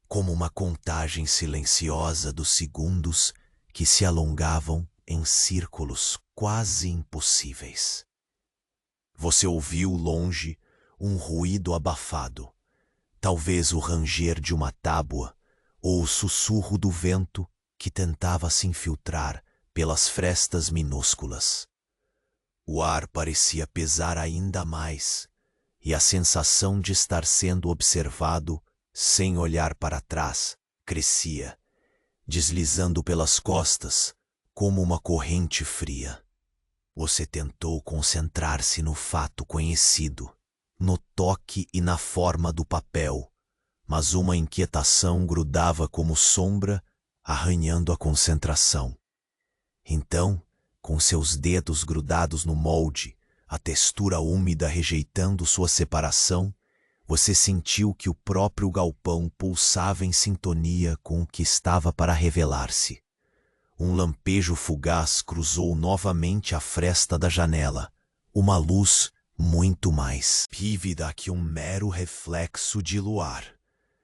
como uma contagem silenciosa dos segundos que se alongavam em círculos quase impossíveis. Você ouviu longe um ruído abafado, talvez o ranger de uma tábua ou o sussurro do vento que tentava se infiltrar pelas frestas minúsculas. O ar parecia pesar ainda mais, e a sensação de estar sendo observado, sem olhar para trás, crescia, deslizando pelas costas como uma corrente fria. Você tentou concentrar-se no fato conhecido, no toque e na forma do papel, mas uma inquietação grudava como sombra, arranhando a concentração. Então, com seus dedos grudados no molde, a textura úmida rejeitando sua separação, você sentiu que o próprio galpão pulsava em sintonia com o que estava para revelar-se. Um lampejo fugaz cruzou novamente a fresta da janela, uma luz muito mais vívida que um mero reflexo de luar.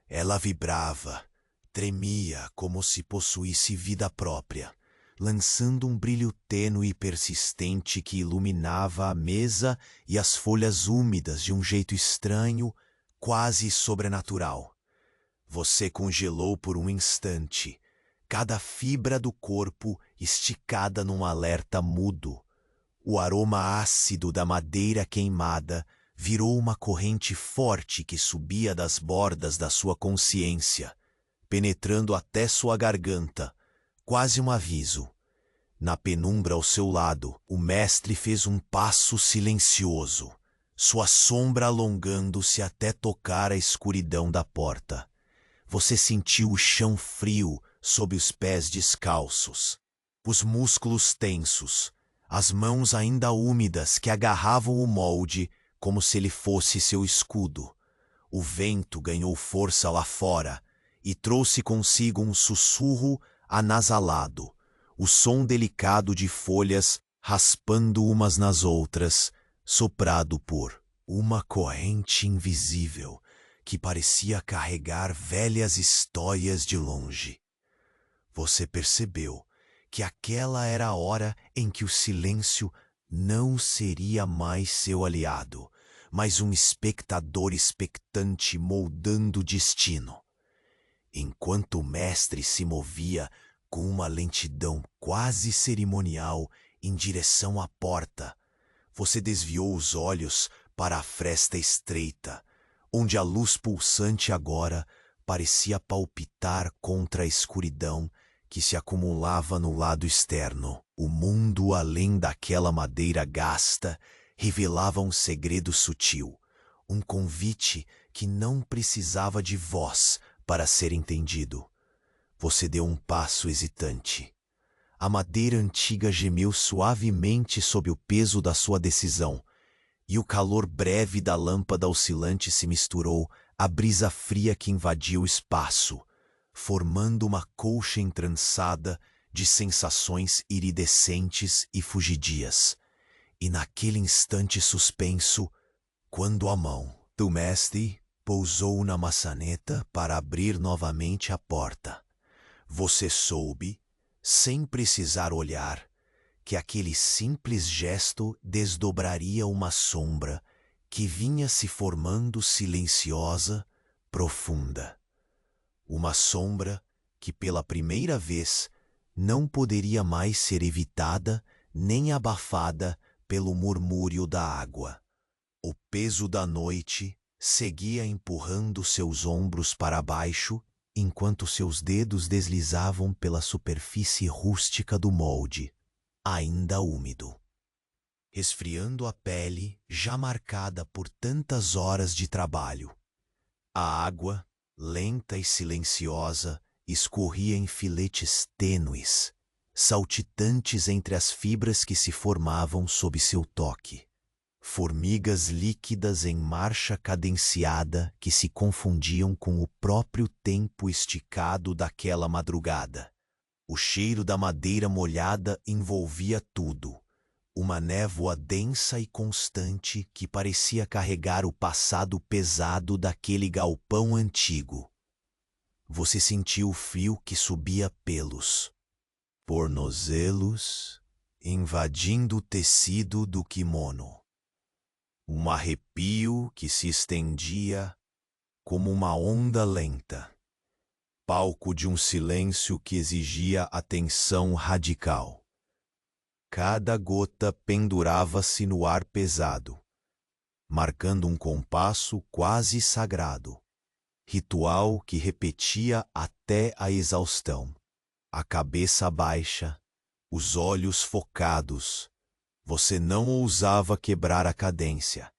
Ela vibrava, tremia como se possuísse vida própria, lançando um brilho tênue e persistente que iluminava a mesa e as folhas úmidas de um jeito estranho, quase sobrenatural. Você congelou por um instante, cada fibra do corpo esticada num alerta mudo. O aroma ácido da madeira queimada virou uma corrente forte que subia das bordas da sua consciência, penetrando até sua garganta, quase um aviso. Na penumbra ao seu lado, o mestre fez um passo silencioso, sua sombra alongando-se até tocar a escuridão da porta. Você sentiu o chão frio sob os pés descalços, os músculos tensos, as mãos ainda úmidas que agarravam o molde como se ele fosse seu escudo. O vento ganhou força lá fora e trouxe consigo um sussurro anasalado, o som delicado de folhas raspando umas nas outras, soprado por uma corrente invisível que parecia carregar velhas histórias de longe. Você percebeu que aquela era a hora em que o silêncio não seria mais seu aliado, mas um espectador expectante moldando o destino. Enquanto o mestre se movia com uma lentidão quase cerimonial em direção à porta, você desviou os olhos para a fresta estreita, onde a luz pulsante agora parecia palpitar contra a escuridão que se acumulava no lado externo. O mundo além daquela madeira gasta revelava um segredo sutil, um convite que não precisava de voz para ser entendido. Você deu um passo hesitante. A madeira antiga gemeu suavemente sob o peso da sua decisão, e o calor breve da lâmpada oscilante se misturou à brisa fria que invadia o espaço, formando uma colcha entrançada de sensações iridescentes e fugidias. E naquele instante suspenso, quando a mão do mestre pousou na maçaneta para abrir novamente a porta, você soube, sem precisar olhar, que aquele simples gesto desdobraria uma sombra que vinha se formando silenciosa, profunda. Uma sombra que pela primeira vez não poderia mais ser evitada nem abafada pelo murmúrio da água. O peso da noite seguia empurrando seus ombros para baixo enquanto seus dedos deslizavam pela superfície rústica do molde, ainda úmido, resfriando a pele já marcada por tantas horas de trabalho. A água, lenta e silenciosa, escorria em filetes tênues, saltitantes entre as fibras que se formavam sob seu toque. Formigas líquidas em marcha cadenciada que se confundiam com o próprio tempo esticado daquela madrugada. O cheiro da madeira molhada envolvia tudo, uma névoa densa e constante que parecia carregar o passado pesado daquele galpão antigo. Você sentiu o frio que subia pelos tornozelos, invadindo o tecido do kimono. Um arrepio que se estendia como uma onda lenta, palco de um silêncio que exigia atenção radical. Cada gota pendurava-se no ar pesado, marcando um compasso quase sagrado, ritual que repetia até a exaustão. A cabeça baixa, os olhos focados, você não ousava quebrar a cadência,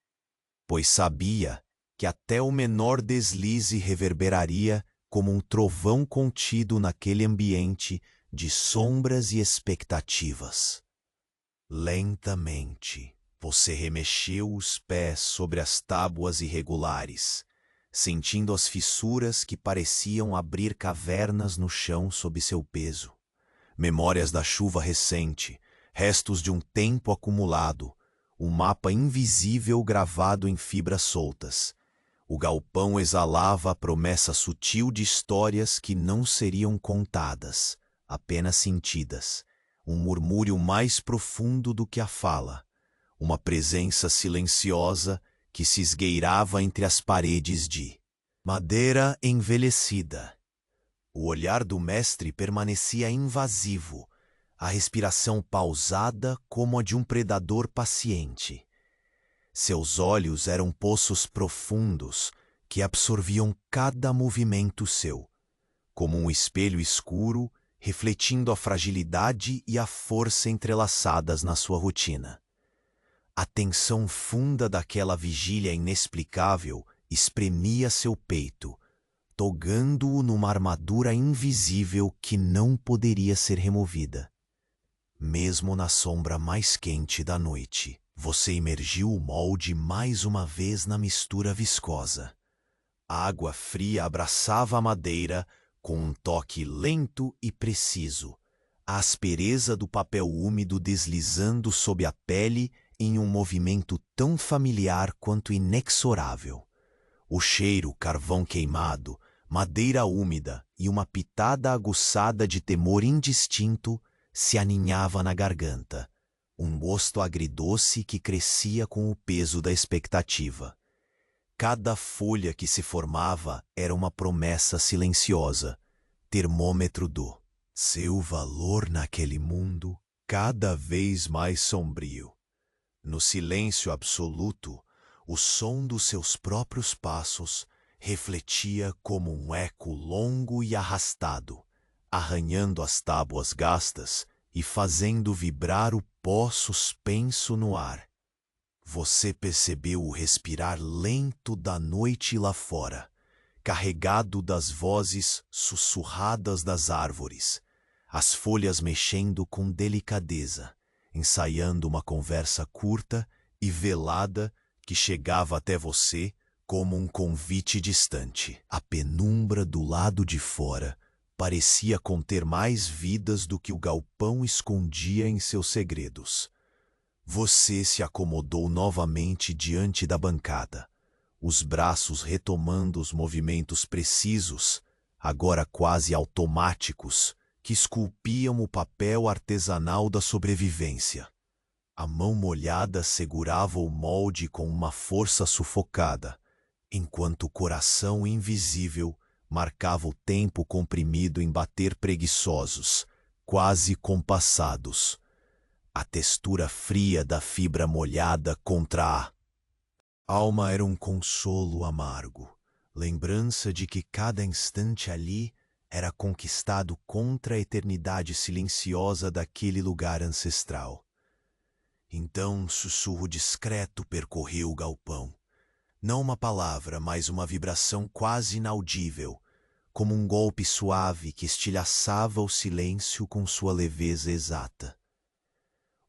pois sabia que até o menor deslize reverberaria como um trovão contido naquele ambiente de sombras e expectativas. Lentamente, você remexeu os pés sobre as tábuas irregulares, sentindo as fissuras que pareciam abrir cavernas no chão sob seu peso. Memórias da chuva recente, restos de um tempo acumulado, um mapa invisível gravado em fibras soltas. O galpão exalava a promessa sutil de histórias que não seriam contadas, apenas sentidas. Um murmúrio mais profundo do que a fala, uma presença silenciosa que se esgueirava entre as paredes de madeira envelhecida. O olhar do mestre permanecia invasivo, a respiração pausada como a de um predador paciente. Seus olhos eram poços profundos que absorviam cada movimento seu, como um espelho escuro refletindo a fragilidade e a força entrelaçadas na sua rotina. A tensão funda daquela vigília inexplicável espremia seu peito, togando-o numa armadura invisível que não poderia ser removida. Mesmo na sombra mais quente da noite, você imergiu o molde mais uma vez na mistura viscosa. A água fria abraçava a madeira com um toque lento e preciso, a aspereza do papel úmido deslizando sob a pele em um movimento tão familiar quanto inexorável. O cheiro, carvão queimado, madeira úmida e uma pitada aguçada de temor indistinto se aninhava na garganta, um gosto agridoce que crescia com o peso da expectativa. Cada folha que se formava era uma promessa silenciosa, termômetro do seu valor naquele mundo cada vez mais sombrio. No silêncio absoluto, o som dos seus próprios passos refletia como um eco longo e arrastado, arranhando as tábuas gastas e fazendo vibrar o pó suspenso no ar. Você percebeu o respirar lento da noite lá fora, carregado das vozes sussurradas das árvores, as folhas mexendo com delicadeza, ensaiando uma conversa curta e velada que chegava até você como um convite distante. A penumbra do lado de fora parecia conter mais vidas do que o galpão escondia em seus segredos. Você se acomodou novamente diante da bancada, os braços retomando os movimentos precisos, agora quase automáticos, que esculpiam o papel artesanal da sobrevivência. A mão molhada segurava o molde com uma força sufocada, enquanto o coração invisível marcava o tempo comprimido em bater preguiçosos, quase compassados. A textura fria da fibra molhada contra a alma era um consolo amargo, lembrança de que cada instante ali era conquistado contra a eternidade silenciosa daquele lugar ancestral. Então um sussurro discreto percorreu o galpão. Não uma palavra, mas uma vibração quase inaudível, como um golpe suave que estilhaçava o silêncio com sua leveza exata.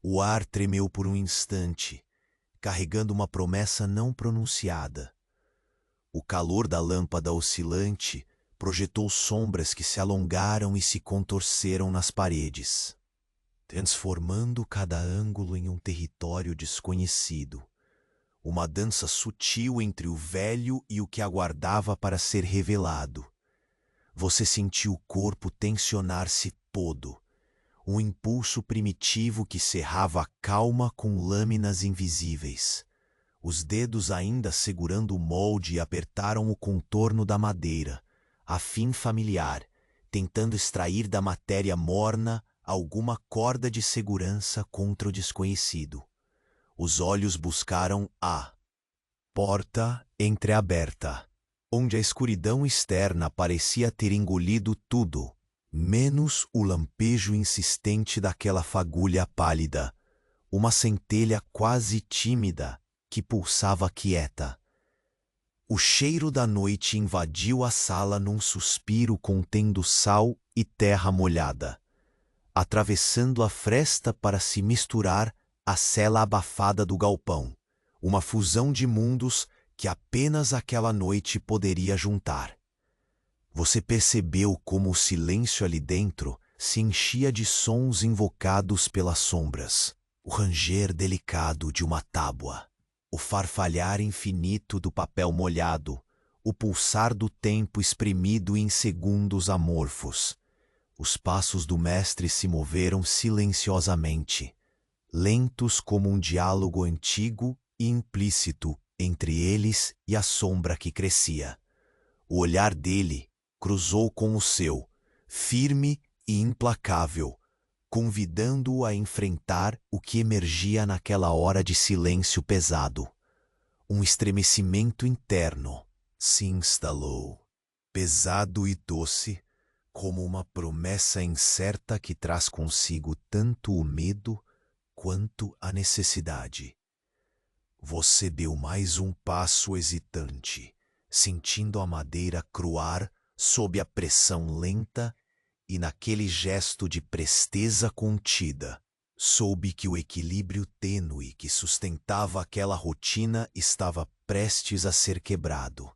O ar tremeu por um instante, carregando uma promessa não pronunciada. O calor da lâmpada oscilante projetou sombras que se alongaram e se contorceram nas paredes, transformando cada ângulo em um território desconhecido, uma dança sutil entre o velho e o que aguardava para ser revelado. Você sentiu o corpo tensionar-se todo, um impulso primitivo que cerrava a calma com lâminas invisíveis. Os dedos ainda segurando o molde apertaram o contorno da madeira, a fim familiar, tentando extrair da matéria morna alguma corda de segurança contra o desconhecido. Os olhos buscaram a porta entreaberta, onde a escuridão externa parecia ter engolido tudo, menos o lampejo insistente daquela fagulha pálida, uma centelha quase tímida que pulsava quieta. O cheiro da noite invadiu a sala num suspiro contendo sal e terra molhada, atravessando a fresta para se misturar à cela abafada do galpão, uma fusão de mundos que apenas aquela noite poderia juntar. Você percebeu como o silêncio ali dentro se enchia de sons invocados pelas sombras, o ranger delicado de uma tábua, o farfalhar infinito do papel molhado, o pulsar do tempo espremido em segundos amorfos. Os passos do mestre se moveram silenciosamente, lentos como um diálogo antigo e implícito entre eles e a sombra que crescia. O olhar dele cruzou com o seu, firme e implacável, convidando-o a enfrentar o que emergia naquela hora de silêncio pesado. um estremecimento interno se instalou, pesado e doce, como uma promessa incerta que traz consigo tanto o medo quanto a necessidade. Você deu mais um passo hesitante, sentindo a madeira cruar sob a pressão lenta, e naquele gesto de presteza contida, soube que o equilíbrio tênue que sustentava aquela rotina estava prestes a ser quebrado.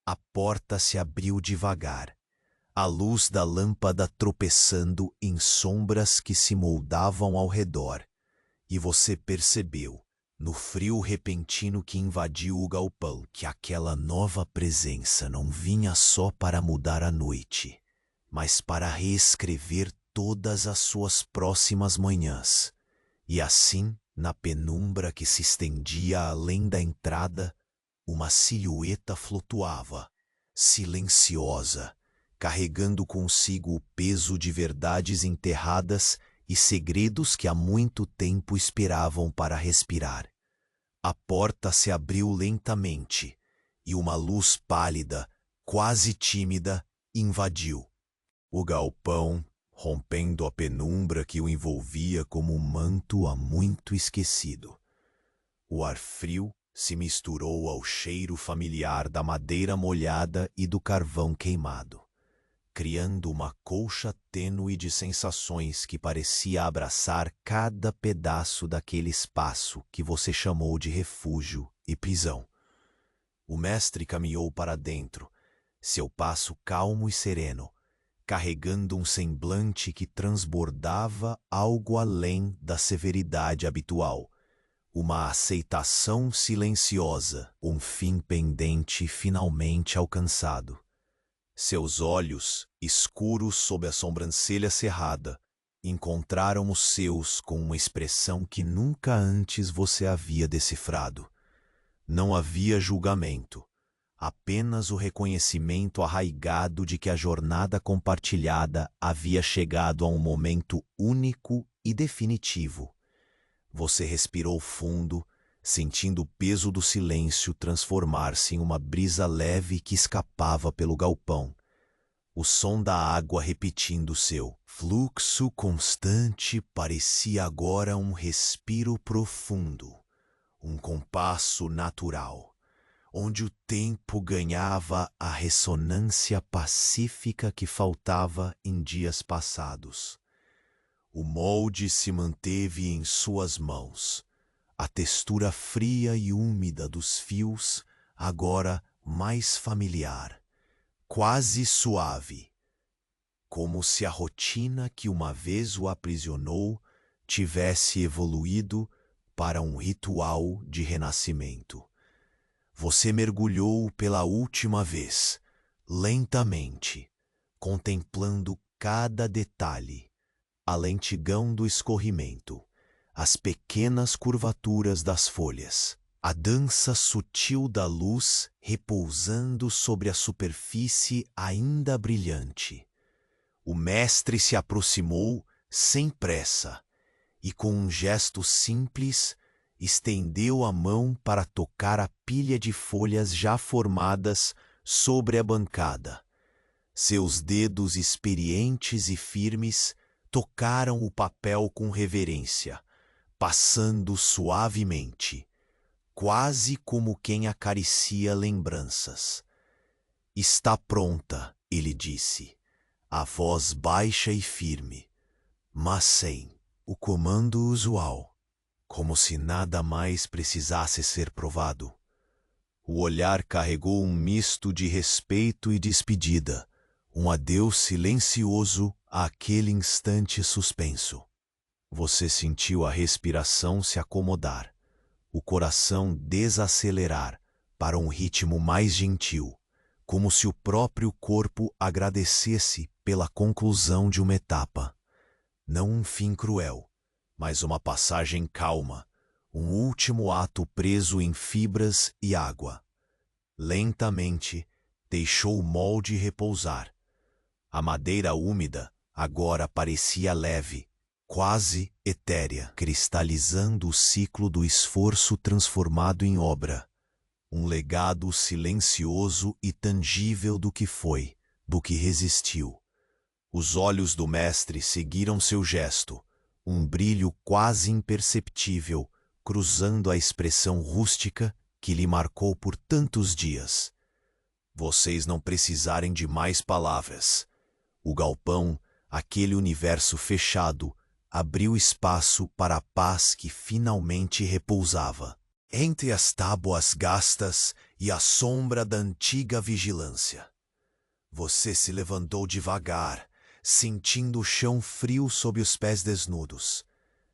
A porta se abriu devagar, a luz da lâmpada tropeçando em sombras que se moldavam ao redor, e você percebeu, no frio repentino que invadiu o galpão, que aquela nova presença não vinha só para mudar a noite, mas para reescrever todas as suas próximas manhãs. E assim, na penumbra que se estendia além da entrada, uma silhueta flutuava, silenciosa, carregando consigo o peso de verdades enterradas e segredos que há muito tempo esperavam para respirar. A porta se abriu lentamente, e uma luz pálida, quase tímida, invadiu o galpão, rompendo a penumbra que o envolvia como um manto há muito esquecido. O ar frio se misturou ao cheiro familiar da madeira molhada e do carvão queimado, criando uma colcha tênue de sensações que parecia abraçar cada pedaço daquele espaço que você chamou de refúgio e prisão. O mestre caminhou para dentro, seu passo calmo e sereno, carregando um semblante que transbordava algo além da severidade habitual, uma aceitação silenciosa, um fim pendente finalmente alcançado. Seus olhos, escuros sob a sobrancelha cerrada, encontraram os seus com uma expressão que nunca antes você havia decifrado. Não havia julgamento, apenas o reconhecimento arraigado de que a jornada compartilhada havia chegado a um momento único e definitivo. Você respirou fundo, sentindo o peso do silêncio transformar-se em uma brisa leve que escapava pelo galpão. O som da água repetindo seu fluxo constante parecia agora um respiro profundo, um compasso natural, onde o tempo ganhava a ressonância pacífica que faltava em dias passados. O molde se manteve em suas mãos, a textura fria e úmida dos fios agora mais familiar, quase suave, como se a rotina que uma vez o aprisionou tivesse evoluído para um ritual de renascimento. Você mergulhou pela última vez, lentamente, contemplando cada detalhe, a lentidão do escorrimento, as pequenas curvaturas das folhas, a dança sutil da luz repousando sobre a superfície ainda brilhante. O mestre se aproximou sem pressa e, com um gesto simples, estendeu a mão para tocar a pilha de folhas já formadas sobre a bancada. Seus dedos experientes e firmes tocaram o papel com reverência, passando suavemente, quase como quem acaricia lembranças. Está pronta, ele disse, a voz baixa e firme, mas sem o comando usual, como se nada mais precisasse ser provado. O olhar carregou um misto de respeito e despedida, um adeus silencioso àquele instante suspenso. Você sentiu a respiração se acomodar, o coração desacelerar para um ritmo mais gentil, como se o próprio corpo agradecesse pela conclusão de uma etapa. Não um fim cruel, mas uma passagem calma, um último ato preso em fibras e água. Lentamente, deixou o molde repousar. A madeira úmida agora parecia leve, quase etérea, cristalizando o ciclo do esforço transformado em obra. um legado silencioso e tangível do que foi, do que resistiu. Os olhos do mestre seguiram seu gesto, um brilho quase imperceptível, cruzando a expressão rústica que lhe marcou por tantos dias. Vocês não precisarem de mais palavras. O galpão, aquele universo fechado, abriu espaço para a paz que finalmente repousava entre as tábuas gastas e a sombra da antiga vigilância. Você se levantou devagar, sentindo o chão frio sob os pés desnudos,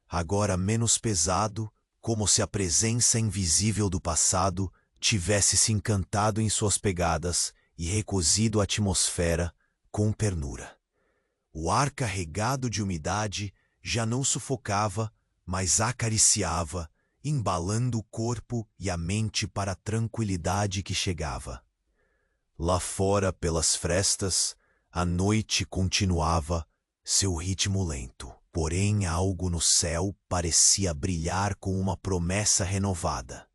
agora menos pesado, como se a presença invisível do passado tivesse se encantado em suas pegadas e recozido a atmosfera com ternura. O ar carregado de umidade já não sufocava, mas acariciava, embalando o corpo e a mente para a tranquilidade que chegava. Lá fora, pelas frestas, a noite continuava seu ritmo lento. Porém, algo no céu parecia brilhar com uma promessa renovada.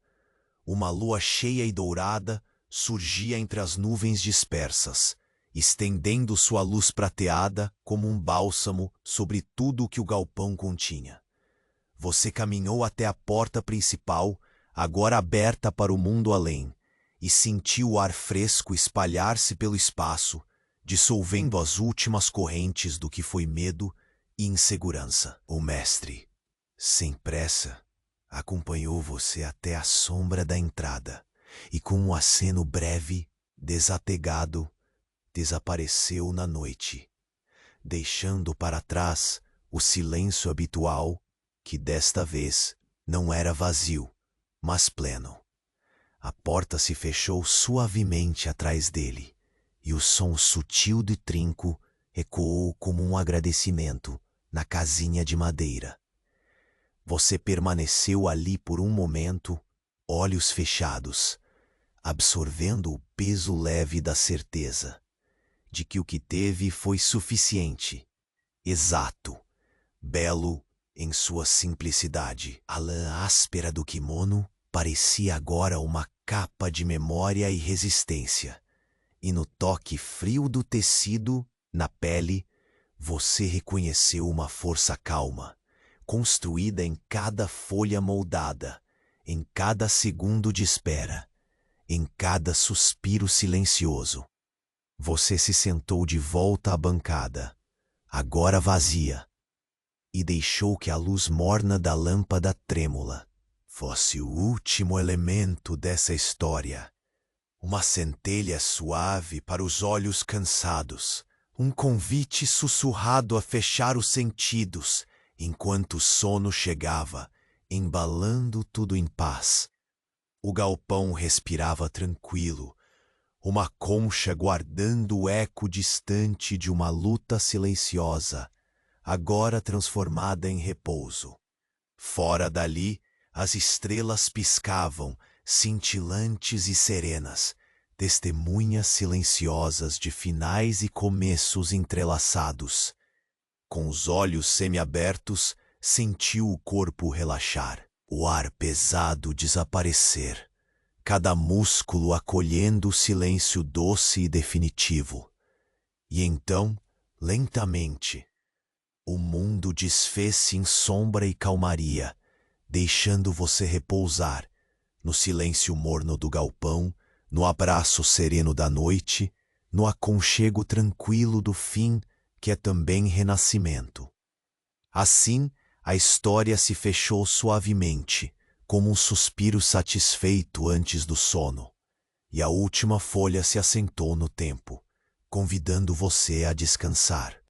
Uma lua cheia e dourada surgia entre as nuvens dispersas, estendendo sua luz prateada como um bálsamo sobre tudo o que o galpão continha. Você caminhou até a porta principal, agora aberta para o mundo além, e sentiu o ar fresco espalhar-se pelo espaço, dissolvendo as últimas correntes do que foi medo e insegurança. O mestre, sem pressa, acompanhou você até a sombra da entrada e, com um aceno breve, desategado, desapareceu na noite, deixando para trás o silêncio habitual, que desta vez não era vazio, mas pleno. A porta se fechou suavemente atrás dele, e o som sutil de trinco ecoou como um agradecimento na casinha de madeira. Você permaneceu ali por um momento, olhos fechados, absorvendo o peso leve da certeza de que o que teve foi suficiente, exato, belo em sua simplicidade. A lã áspera do kimono parecia agora uma capa de memória e resistência, e no toque frio do tecido, na pele, você reconheceu uma força calma, construída em cada folha moldada, em cada segundo de espera, em cada suspiro silencioso. Você se sentou de volta à bancada, agora vazia, e deixou que a luz morna da lâmpada trêmula fosse o último elemento dessa história. Uma centelha suave para os olhos cansados, um convite sussurrado a fechar os sentidos, enquanto o sono chegava, embalando tudo em paz. O galpão respirava tranquilo, uma concha guardando o eco distante de uma luta silenciosa, agora transformada em repouso. Fora dali, as estrelas piscavam, cintilantes e serenas, testemunhas silenciosas de finais e começos entrelaçados. Com os olhos semiabertos, sentiu o corpo relaxar, o ar pesado desaparecer, cada músculo acolhendo o silêncio doce e definitivo. E então, lentamente, o mundo desfez-se em sombra e calmaria, deixando você repousar no silêncio morno do galpão, no abraço sereno da noite, no aconchego tranquilo do fim, que é também renascimento. Assim, a história se fechou suavemente, como um suspiro satisfeito antes do sono, e a última folha se assentou no tempo, convidando você a descansar.